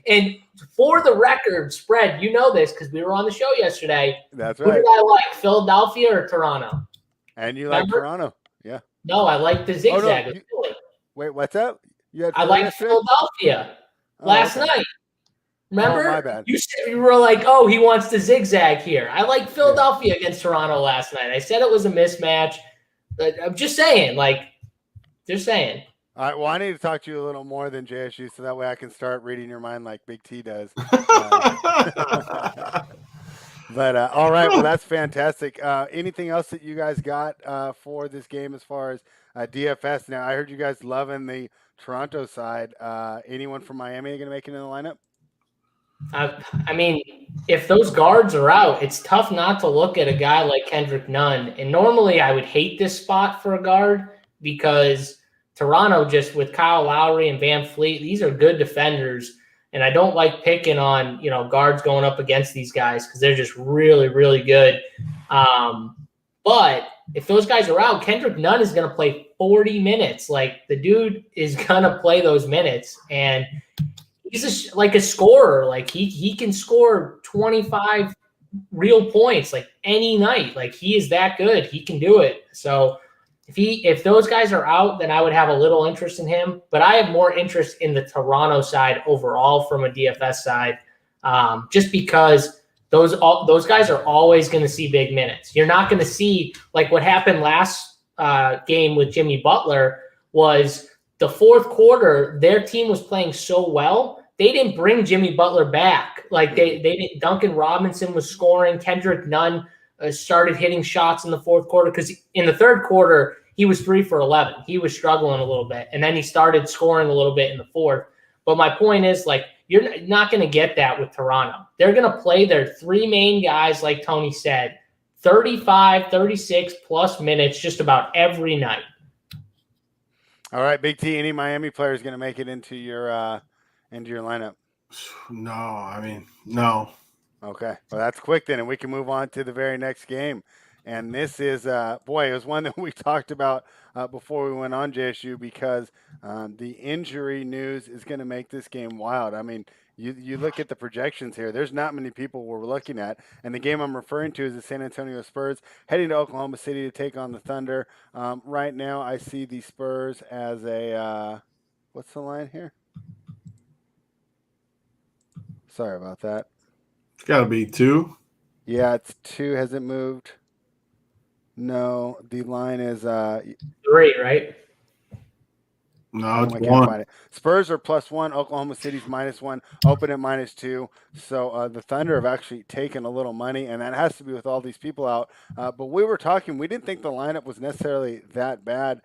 and for the record, spread, you know this because we were on the show yesterday. That's right. Who did I like, Philadelphia or Toronto? And you like Toronto, yeah. No, I like the zigzag. Oh, no, wait, what's up? I like Philadelphia last night. Remember? Oh, my bad. You were like, oh, he wants to zigzag here. I like Philadelphia against Toronto last night. I said it was a mismatch. But I'm just saying, just saying. All right, well, I need to talk to you a little more than JSU so that way I can start reading your mind like Big T does. But all right, well, that's fantastic. Anything else that you guys got for this game as far as DFS? Now, I heard you guys loving the Toronto side. Anyone from Miami going to make it in the lineup? I mean, if those guards are out, it's tough not to look at a guy like Kendrick Nunn. And normally I would hate this spot for a guard because Toronto, just with Kyle Lowry and Van Vliet, these are good defenders. And I don't like picking on, guards going up against these guys because they're just really, really good. But if those guys are out, Kendrick Nunn is going to play 40 minutes. The dude is going to play those minutes. And he's a scorer. He can score 25 real points like any night. Like he is that good. He can do it. So if those guys are out, then I would have a little interest in him. But I have more interest in the Toronto side overall from a DFS side, just because those guys are always going to see big minutes. You're not going to see like what happened last game with Jimmy Butler was the fourth quarter. Their team was playing so well. They didn't bring Jimmy Butler back. Like they didn't. Duncan Robinson was scoring. Kendrick Nunn started hitting shots in the fourth quarter because in the third quarter he was 3 for 11. He was struggling a little bit, and then he started scoring a little bit in the fourth. But my point is, like, you're not going to get that with Toronto. They're going to play their three main guys, like Tony said, 35, 36 plus minutes just about every night. All right, Big T. Any Miami players going to make it into your lineup? No. Okay, well, that's quick then, and we can move on to the very next game. And this is, it was one that we talked about before we went on, JSU, because the injury news is going to make this game wild. I mean, you look at the projections here, there's not many people we're looking at. And the game I'm referring to is the San Antonio Spurs heading to Oklahoma City to take on the Thunder. Right now, I see the Spurs as what's the line here? Sorry about that. It's got to be 2. Yeah, it's 2. Has it moved? No, the line is 3, right? No, it's 1. Spurs are +1. Oklahoma City's -1. Open at -2. So the Thunder have actually taken a little money, and that has to be with all these people out. But we were talking. We didn't think the lineup was necessarily that bad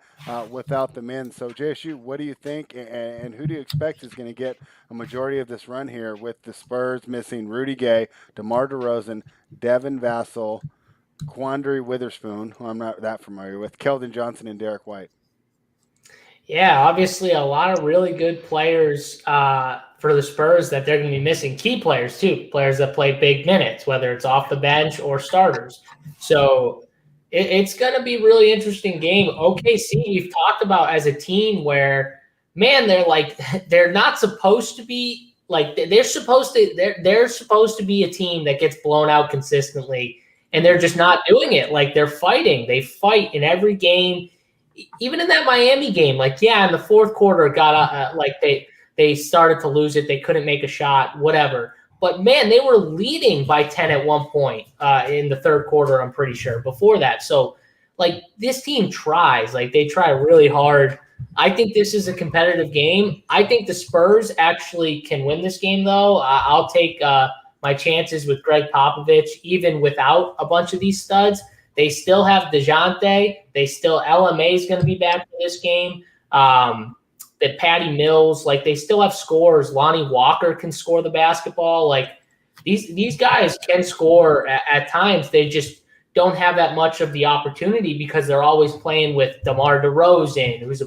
without the men. So JSU, what do you think, and who do you expect is going to get a majority of this run here with the Spurs missing Rudy Gay, DeMar DeRozan, Devin Vassell, Quandary Witherspoon, who I'm not that familiar with, Keldon Johnson, and Derek White? Yeah, obviously a lot of really good players for the Spurs that they're going to be missing. Key players, too. Players that play big minutes, whether it's off the bench or starters. So it's going to be a really interesting game. OKC, we've talked about as a team where, man, they're not supposed to be like they're supposed to be a team that gets blown out consistently, and they're just not doing it. Like they're fighting. They fight in every game. Even in that Miami game, in the fourth quarter, got they started to lose it. They couldn't make a shot, whatever. But man, they were leading by 10 at one point in the third quarter. I'm pretty sure before that. So, this team tries. They try really hard. I think this is a competitive game. I think the Spurs actually can win this game, though. I'll take my chances with Greg Popovich, even without a bunch of these studs. They still have DeJounte. LMA is going to be back for this game. That Patty Mills, they still have scores. Lonnie Walker can score the basketball. These guys can score at times. They just don't have that much of the opportunity because they're always playing with DeMar DeRozan, who's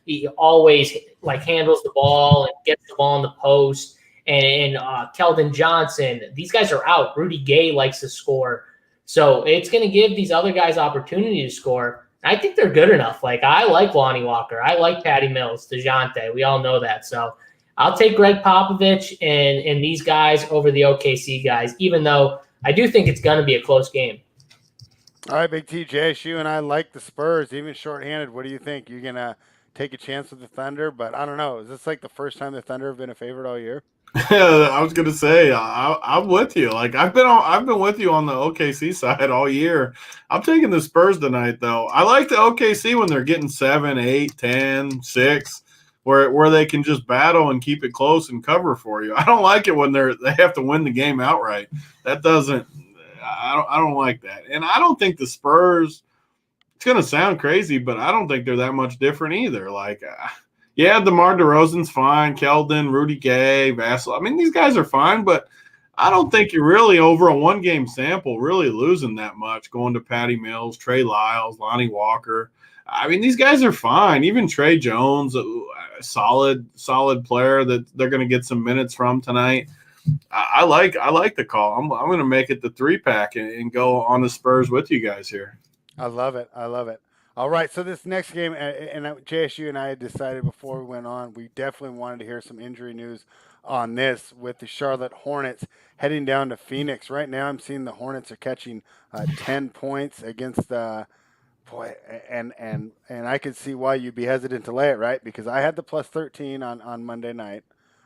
he always handles the ball and gets the ball in the post. And Keldon Johnson. These guys are out. Rudy Gay likes to score. So it's going to give these other guys opportunity to score. I think they're good enough. I like Lonnie Walker. I like Patty Mills, DeJounte. We all know that. So I'll take Greg Popovich and these guys over the OKC guys, even though I do think it's going to be a close game. All right, Big T, JSU, and I like the Spurs, even shorthanded. What do you think? You're going to take a chance with the Thunder? But I don't know. Is this the first time the Thunder have been a favorite all year? I was gonna say I'm with you. I've been with you on the OKC side all year. I'm taking the Spurs tonight, though. I like the OKC when they're getting 7, 8, 10, 6, where they can just battle and keep it close and cover for you. I don't like it when they have to win the game outright. That doesn't. I don't like that, and I don't think the Spurs. It's gonna sound crazy, but I don't think they're that much different either. Yeah, DeMar DeRozan's fine. Keldon, Rudy Gay, Vassell. I mean, these guys are fine, but I don't think you're really over a one-game sample really losing that much going to Patty Mills, Trey Lyles, Lonnie Walker. I mean, these guys are fine. Even Trey Jones, a solid player that they're going to get some minutes from tonight. I like the call. I'm going to make it the 3-pack and go on the Spurs with you guys here. I love it. All right, so this next game, and JSU and I had decided before we went on, we definitely wanted to hear some injury news on this with the Charlotte Hornets heading down to Phoenix. Right now, I'm seeing the Hornets are catching 10 points against boy, and I could see why you'd be hesitant to lay it, right? Because I had the plus 13 on Monday night.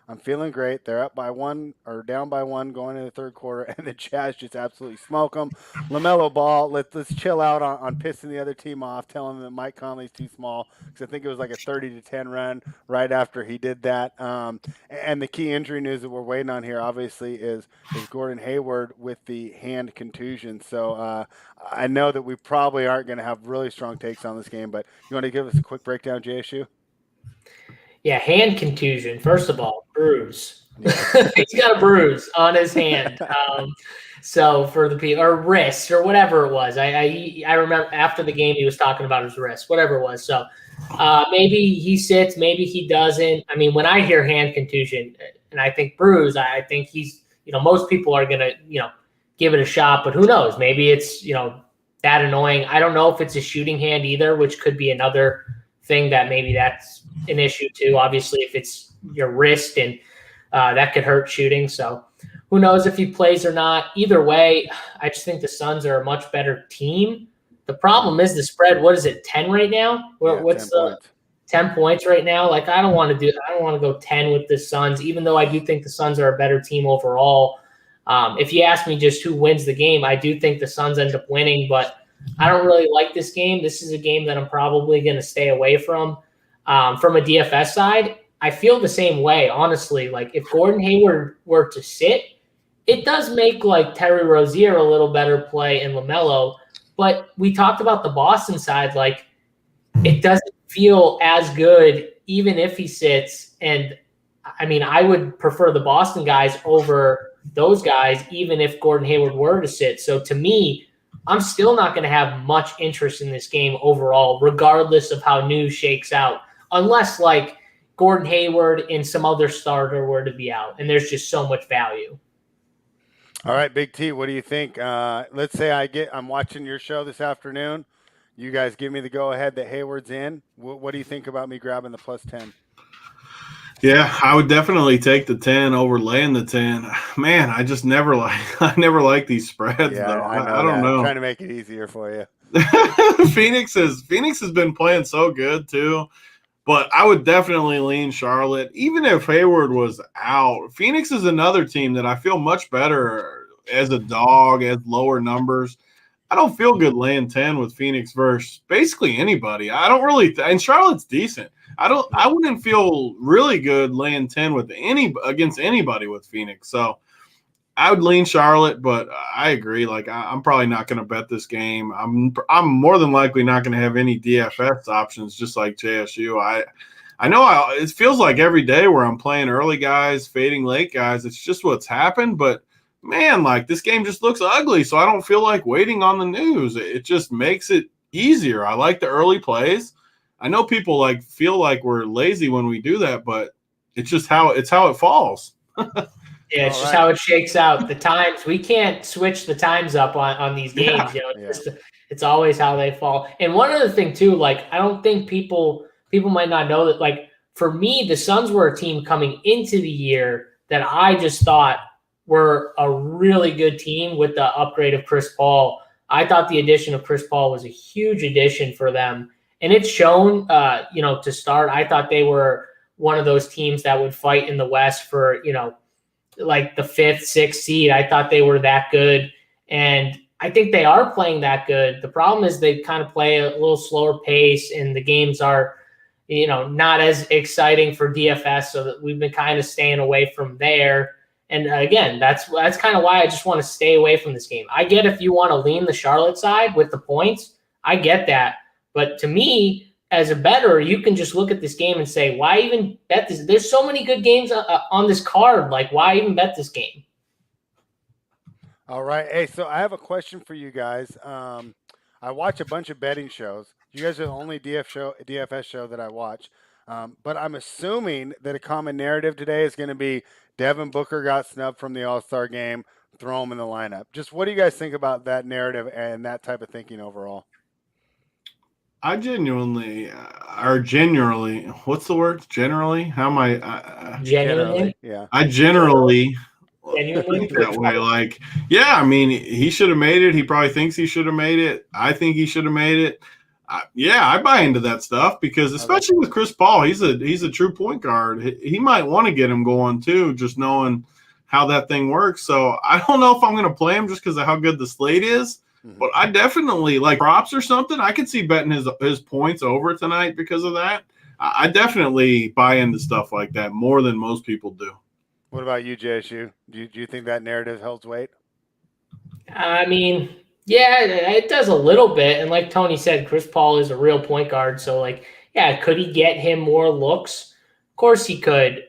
I'm feeling great. They're up by one or down by one going into the third quarter, and the Jazz just absolutely smoke them. LaMelo Ball, let's chill out on pissing the other team off, telling them that Mike Conley's too small because I think it was like a 30-10 run right after he did that. And the key injury news that we're waiting on here, obviously, is Gordon Hayward with the hand contusion. So I know that we probably aren't going to have really strong takes on this game, but you want to give us a quick breakdown, JSU? Yeah, hand contusion. First of all, bruise. He's got a bruise on his hand. So for the people, or wrist, or whatever it was. I remember after the game he was talking about his wrist, whatever it was. So maybe he sits, maybe he doesn't. I mean, when I hear hand contusion and I think bruise, I think he's, most people are gonna, give it a shot, but who knows? Maybe it's, that annoying. I don't know if it's a shooting hand either, which could be another thing that maybe that's an issue too. Obviously, if it's your wrist and that could hurt shooting. So who knows if he plays or not. Either way, I just think the Suns are a much better team. The problem is the spread. What is it, 10 right now? What's 10 points. 10 points right now? Like, I don't want to go 10 with the Suns, even though I do think the Suns are a better team overall. If you ask me just who wins the game, I do think the Suns end up winning, but I don't really like this game. This is a game that I'm probably going to stay away from. From a DFS side, I feel the same way, honestly. Like, if Gordon Hayward were to sit, it does make like Terry Rozier a little better play in LaMelo. But we talked about the Boston side. Like, it doesn't feel as good even if he sits. And I mean, I would prefer the Boston guys over those guys, even if Gordon Hayward were to sit. So to me, I'm still not going to have much interest in this game overall, regardless of how news shakes out, unless like Gordon Hayward and some other starter were to be out, and there's just so much value. All right, Big T, what do you think? Let's say I'm watching your show this afternoon. You guys give me the go ahead that Hayward's in. What do you think about me grabbing the plus 10? Yeah, I would definitely take the 10 over laying the 10. Man, I never like these spreads. Yeah, though. I don't know. I'm trying to make it easier for you. Phoenix has been playing so good too. But I would definitely lean Charlotte. Even if Hayward was out, Phoenix is another team that I feel much better as a dog, as lower numbers. I don't feel good laying 10 with Phoenix versus basically anybody. I don't really and Charlotte's decent. I wouldn't feel really good laying 10 with against anybody with Phoenix. So I would lean Charlotte, but I agree. Like, I'm probably not going to bet this game. I'm more than likely not going to have any DFS options, just like JSU. I know it feels like every day where I'm playing early guys, fading late guys. It's just what's happened. But man, like, this game just looks ugly, so I don't feel like waiting on the news. It just makes it easier. I like the early plays. I know people feel like we're lazy when we do that, but it's just how it falls. Yeah, it's just how it shakes out. The times, we can't switch the times up on these games. It's always how they fall. And one other thing too, like, I don't think people might not know that, like, for me, the Suns were a team coming into the year that I just thought were a really good team with the upgrade of Chris Paul. I thought the addition of Chris Paul was a huge addition for them. And it's shown, to start. I thought they were one of those teams that would fight in the West for, like the 5th, 6th seed. I thought they were that good. And I think they are playing that good. The problem is they kind of play a little slower pace and the games are, not as exciting for DFS. So that we've been kind of staying away from there. And again, that's kind of why I just want to stay away from this game. I get if you want to lean the Charlotte side with the points, I get that. But to me, as a bettor, you can just look at this game and say, why even bet this? There's so many good games on this card. Like, why even bet this game? All right. Hey, so I have a question for you guys. I watch a bunch of betting shows. You guys are the only DFS show that I watch. But I'm assuming that a common narrative today is going to be Devin Booker got snubbed from the All-Star game, throw him in the lineup. Just what do you guys think about that narrative and that type of thinking overall? I genuinely, what's the word? Generally, how am Genuinely, yeah. I generally genuinely. think that way. Like, yeah, I mean, he should have made it. He probably thinks he should have made it. I think he should have made it. Yeah, I buy into that stuff because especially with Chris Paul, he's a true point guard. He might want to get him going too, just knowing how that thing works. So I don't know if I'm going to play him just because of how good the slate is. But I definitely like props or something. I could see betting his points over tonight because of that. I definitely buy into stuff like that more than most people do. What about you, JSU? Do you think that narrative holds weight? I mean, yeah, it does a little bit. And like Tony said, Chris Paul is a real point guard. So, like, yeah, could he get him more looks? Of course he could.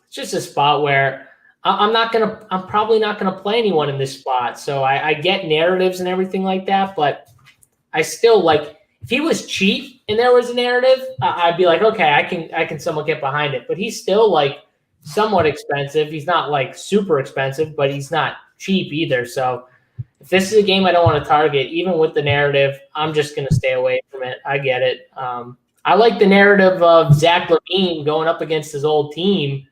It's just a spot where I'm probably not gonna play anyone in this spot. So I get narratives and everything like that, but I still like if he was cheap and there was a narrative, I'd be like, okay, I can somewhat get behind it. But he's still like somewhat expensive. He's not like super expensive, but he's not cheap either. So if this is a game I don't want to target, even with the narrative, I'm just going to stay away from it. I get it. I like the narrative of Zach LaVine going up against his old team,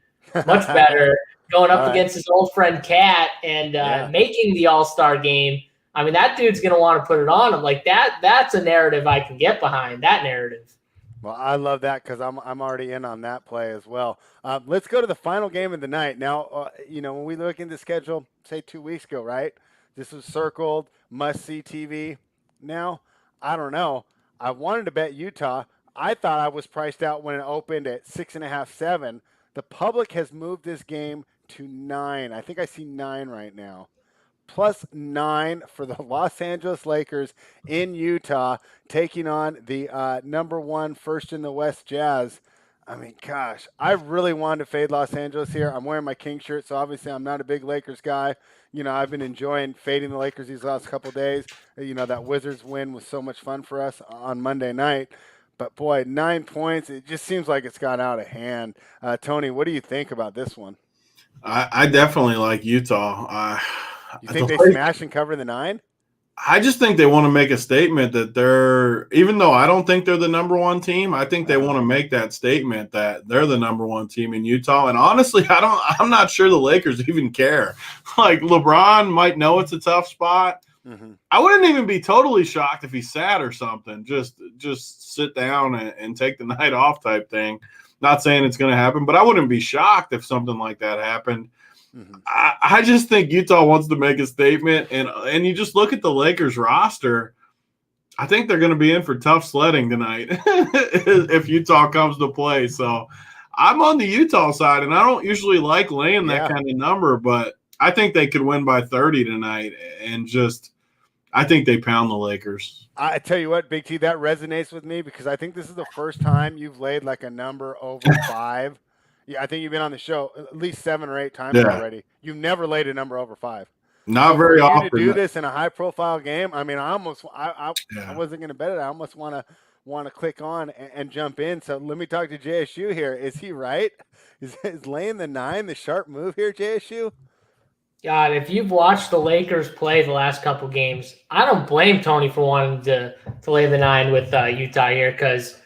much better, going up against his old friend Cat and making the All-Star game. I mean, that dude's going to want to put it on him. Like that's a narrative I can get behind, that narrative. Well, I love that because I'm already in on that play as well. Let's go to the final game of the night. Now, when we look into the schedule, say 2 weeks ago, right? This was circled, must-see TV. Now, I don't know. I wanted to bet Utah. I thought I was priced out when it opened at 6.5, 7. The public has moved this game to 9. I think I see 9 right now. +9 for the Los Angeles Lakers in Utah, taking on the number 1 first in the West Jazz. I mean, gosh, I really wanted to fade Los Angeles here. I'm wearing my King shirt, so obviously I'm not a big Lakers guy. I've been enjoying fading the Lakers these last couple of days. That Wizards win was so much fun for us on Monday night. But boy, 9 points, it just seems like it's got out of hand. Tony, what do you think about this one? I definitely like Utah. You think they smash and cover the 9? I just think they want to make a statement that even though I don't think they're the number 1 team, I think they want to make that statement that they're the number 1 team in Utah. And honestly, I'm not sure the Lakers even care. Like LeBron might know it's a tough spot. Mm-hmm. I wouldn't even be totally shocked if he sat or something, just sit down and take the night off type thing. Not saying it's going to happen, but I wouldn't be shocked if something like that happened. Mm-hmm. I just think Utah wants to make a statement, and you just look at the Lakers roster. I think they're going to be in for tough sledding tonight if Utah comes to play. So I'm on the Utah side, and I don't usually like laying that kind of number, but I think they could win by 30 tonight, and I think they pound the Lakers. I tell you what, Big T, that resonates with me because I think this is the first time you've laid like a number over 5. Yeah, I think you've been on the show at least 7 or 8 times already. You've never laid a number over 5. Not very often. To do this in a high-profile game, I mean, I wasn't going to bet it. I almost want to click on and jump in. So let me talk to JSU here. Is he right? Is laying the 9 the sharp move here, JSU? God, if you've watched the Lakers play the last couple games, I don't blame Tony for wanting to lay the 9 with Utah here because –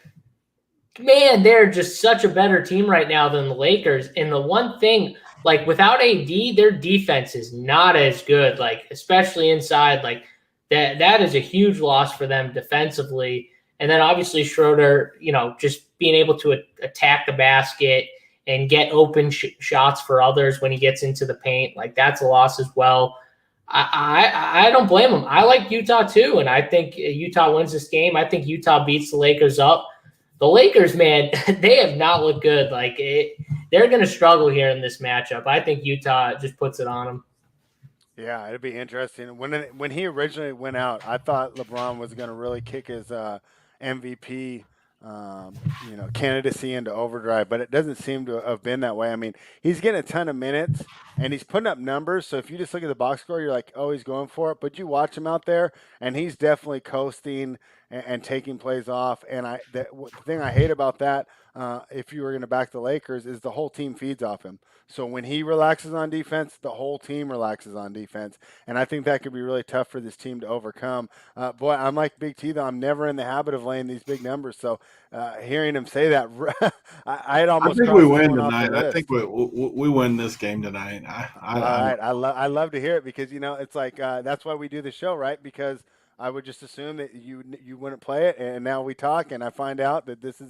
man, they're just such a better team right now than the Lakers. And the one thing, like without AD, their defense is not as good, like especially inside. Like that is a huge loss for them defensively. And then obviously Schroeder, just being able to attack the basket and get open shots for others when he gets into the paint, like that's a loss as well. I don't blame them. I like Utah too, and I think Utah wins this game. I think Utah beats the Lakers up. The Lakers, man, they have not looked good. Like they're going to struggle here in this matchup. I think Utah just puts it on them. Yeah, it'd be interesting. When he originally went out, I thought LeBron was going to really kick his MVP, candidacy into overdrive, but it doesn't seem to have been that way. I mean, he's getting a ton of minutes, and he's putting up numbers. So if you just look at the box score, you're like, oh, he's going for it. But you watch him out there, and he's definitely coasting and taking plays off. And the thing I hate about that, if you were going to back the Lakers, is the whole team feeds off him. So when he relaxes on defense, the whole team relaxes on defense. And I think that could be really tough for this team to overcome. Boy, I'm like Big T, though. I'm never in the habit of laying these big numbers. So hearing him say that, I'd almost. I think we win tonight. I think we win this game tonight. All right. I love to hear it because, it's like that's why we do the show, right? Because I would just assume that you wouldn't play it. And now we talk and I find out that this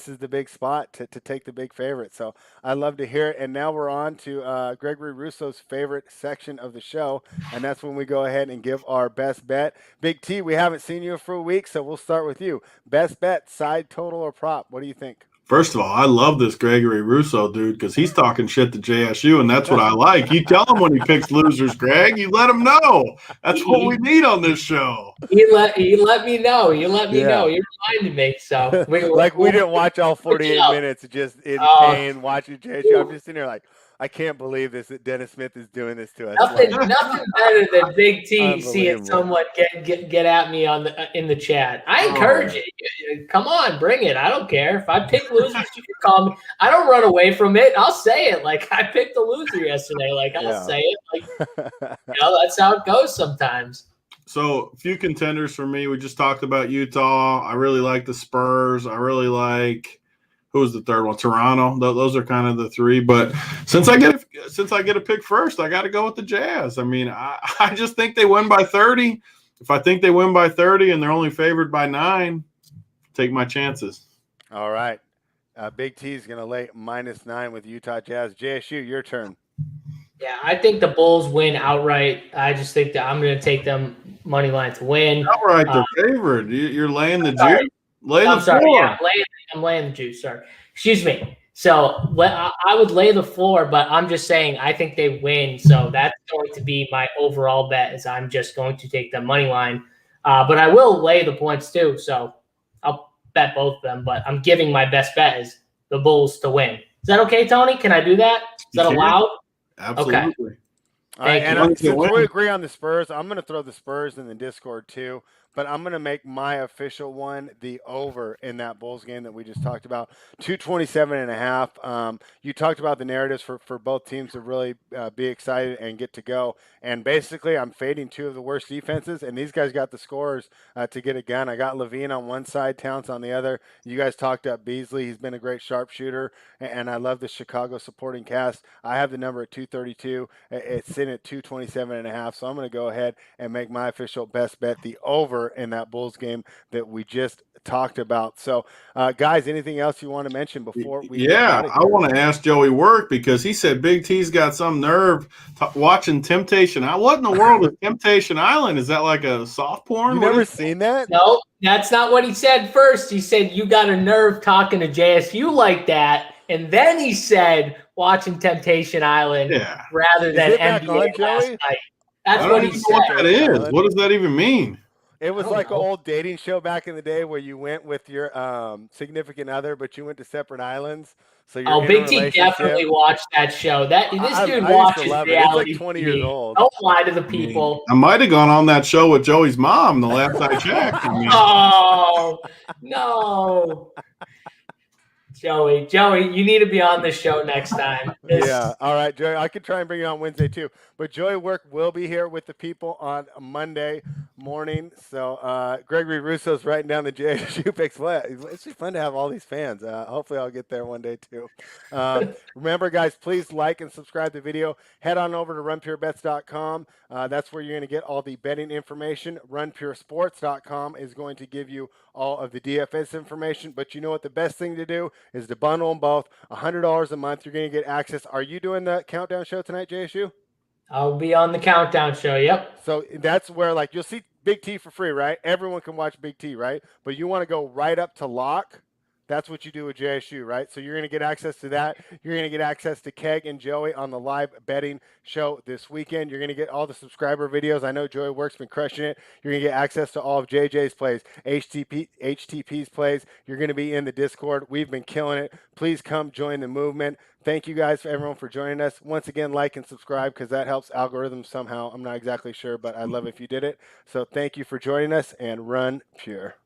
is the big spot to take the big favorite. So I love to hear it. And now we're on to Gregory Russo's favorite section of the show. And that's when we go ahead and give our best bet. Big T, we haven't seen you for a week, so we'll start with you. Best bet, side, total, or prop? What do you think? First of all, I love this Gregory Russo dude because he's talking shit to JSU, and that's what I like. You tell him when he picks losers, Greg. You let him know. That's what we need on this show. You let me know. You let me know. You reminded me. So we didn't watch all 48 minutes just in pain watching JSU. I'm just sitting there like, I can't believe this that Dennis Smith is doing this to us. Nothing better than Big T seeing someone get at me in the chat. I encourage it. Come on, bring it. I don't care. If I pick losers, you can call me. I don't run away from it. I'll say it. Like I picked the loser yesterday. Like I'll say it. Like that's how it goes sometimes. So, a few contenders for me. We just talked about Utah. I really like the Spurs. I really like. Who was the third one? Toronto. Those are kind of the three. But since I get a pick first, I got to go with the Jazz. I mean, I just think they win by 30. If I think they win by 30 and they're only favored by 9, take my chances. All right. Big T is going to lay -9 with Utah Jazz. JSU, your turn. Yeah, I think the Bulls win outright. I just think that I'm going to take them money line to win. Outright, they're favored. You're laying the juice. I'm laying the juice. Sorry. Excuse me. So I would lay the floor, but I'm just saying I think they win. So that's going to be my overall bet is I'm just going to take the money line. But I will lay the points too. So I'll bet both of them. But I'm giving my best bet is the Bulls to win. Is that okay, Tony? Can I do that? Is that allowed? Absolutely. Okay. All right, and since we agree on the Spurs, I'm going to throw the Spurs in the Discord too. But I'm going to make my official one the over in that Bulls game that we just talked about, 227.5. You talked about the narratives for both teams to really be excited and get to go. And basically, I'm fading two of the worst defenses, and these guys got the scores to get it done. I got Levine on one side, Towns on the other. You guys talked up Beasley. He's been a great sharpshooter, and I love the Chicago supporting cast. I have the number at 232. It's sitting at 227.5, so I'm going to go ahead and make my official best bet the over in that Bulls game that we just talked about. So, guys, anything else you want to mention before we? Yeah, I want to ask Joey Work because he said Big T's got some nerve watching Temptation. What in the world is Temptation Island? Is that like a soft porn? You never seen that? No, that's not what he said first. He said you got a nerve talking to JSU like that, and then he said watching Temptation Island rather than NBA last night. That's what he said. What that is? What does that even mean? It was like an old dating show back in the day where you went with your significant other, but you went to separate islands. So you're Big T definitely watched that show. This dude watches reality. It's like 20 years old. Don't lie to the people. I might have gone on that show with Joey's mom the last I checked. Oh no. Joey, you need to be on the show next time. Yeah, all right, Joey. I could try and bring you on Wednesday too. But Joey Work will be here with the people on Monday morning. So Gregory Russo's writing down the JSU picks. It's just fun to have all these fans. Hopefully I'll get there one day too. Remember, guys, please like and subscribe to the video. Head on over to runpurebets.com. That's where you're going to get all the betting information. Runpuresports.com is going to give you all of the DFS information. But you know what the best thing to do is to bundle them both. $100 a month. You're going to get access. Are you doing the countdown show tonight, JSU? I'll be on the countdown show. Yep. So that's where you'll see Big T for free, right? Everyone can watch Big T, right? But you want to go right up to lock. That's what you do with JSU, right? So you're going to get access to that. You're going to get access to Keg and Joey on the live betting show this weekend. You're going to get all the subscriber videos. I know Joey Work's been crushing it. You're going to get access to all of JJ's plays, HTP's plays. You're going to be in the Discord. We've been killing it. Please come join the movement. Thank you guys, everyone, for joining us. Once again, like and subscribe because that helps algorithms somehow. I'm not exactly sure, but I'd love if you did it. So thank you for joining us, and run pure.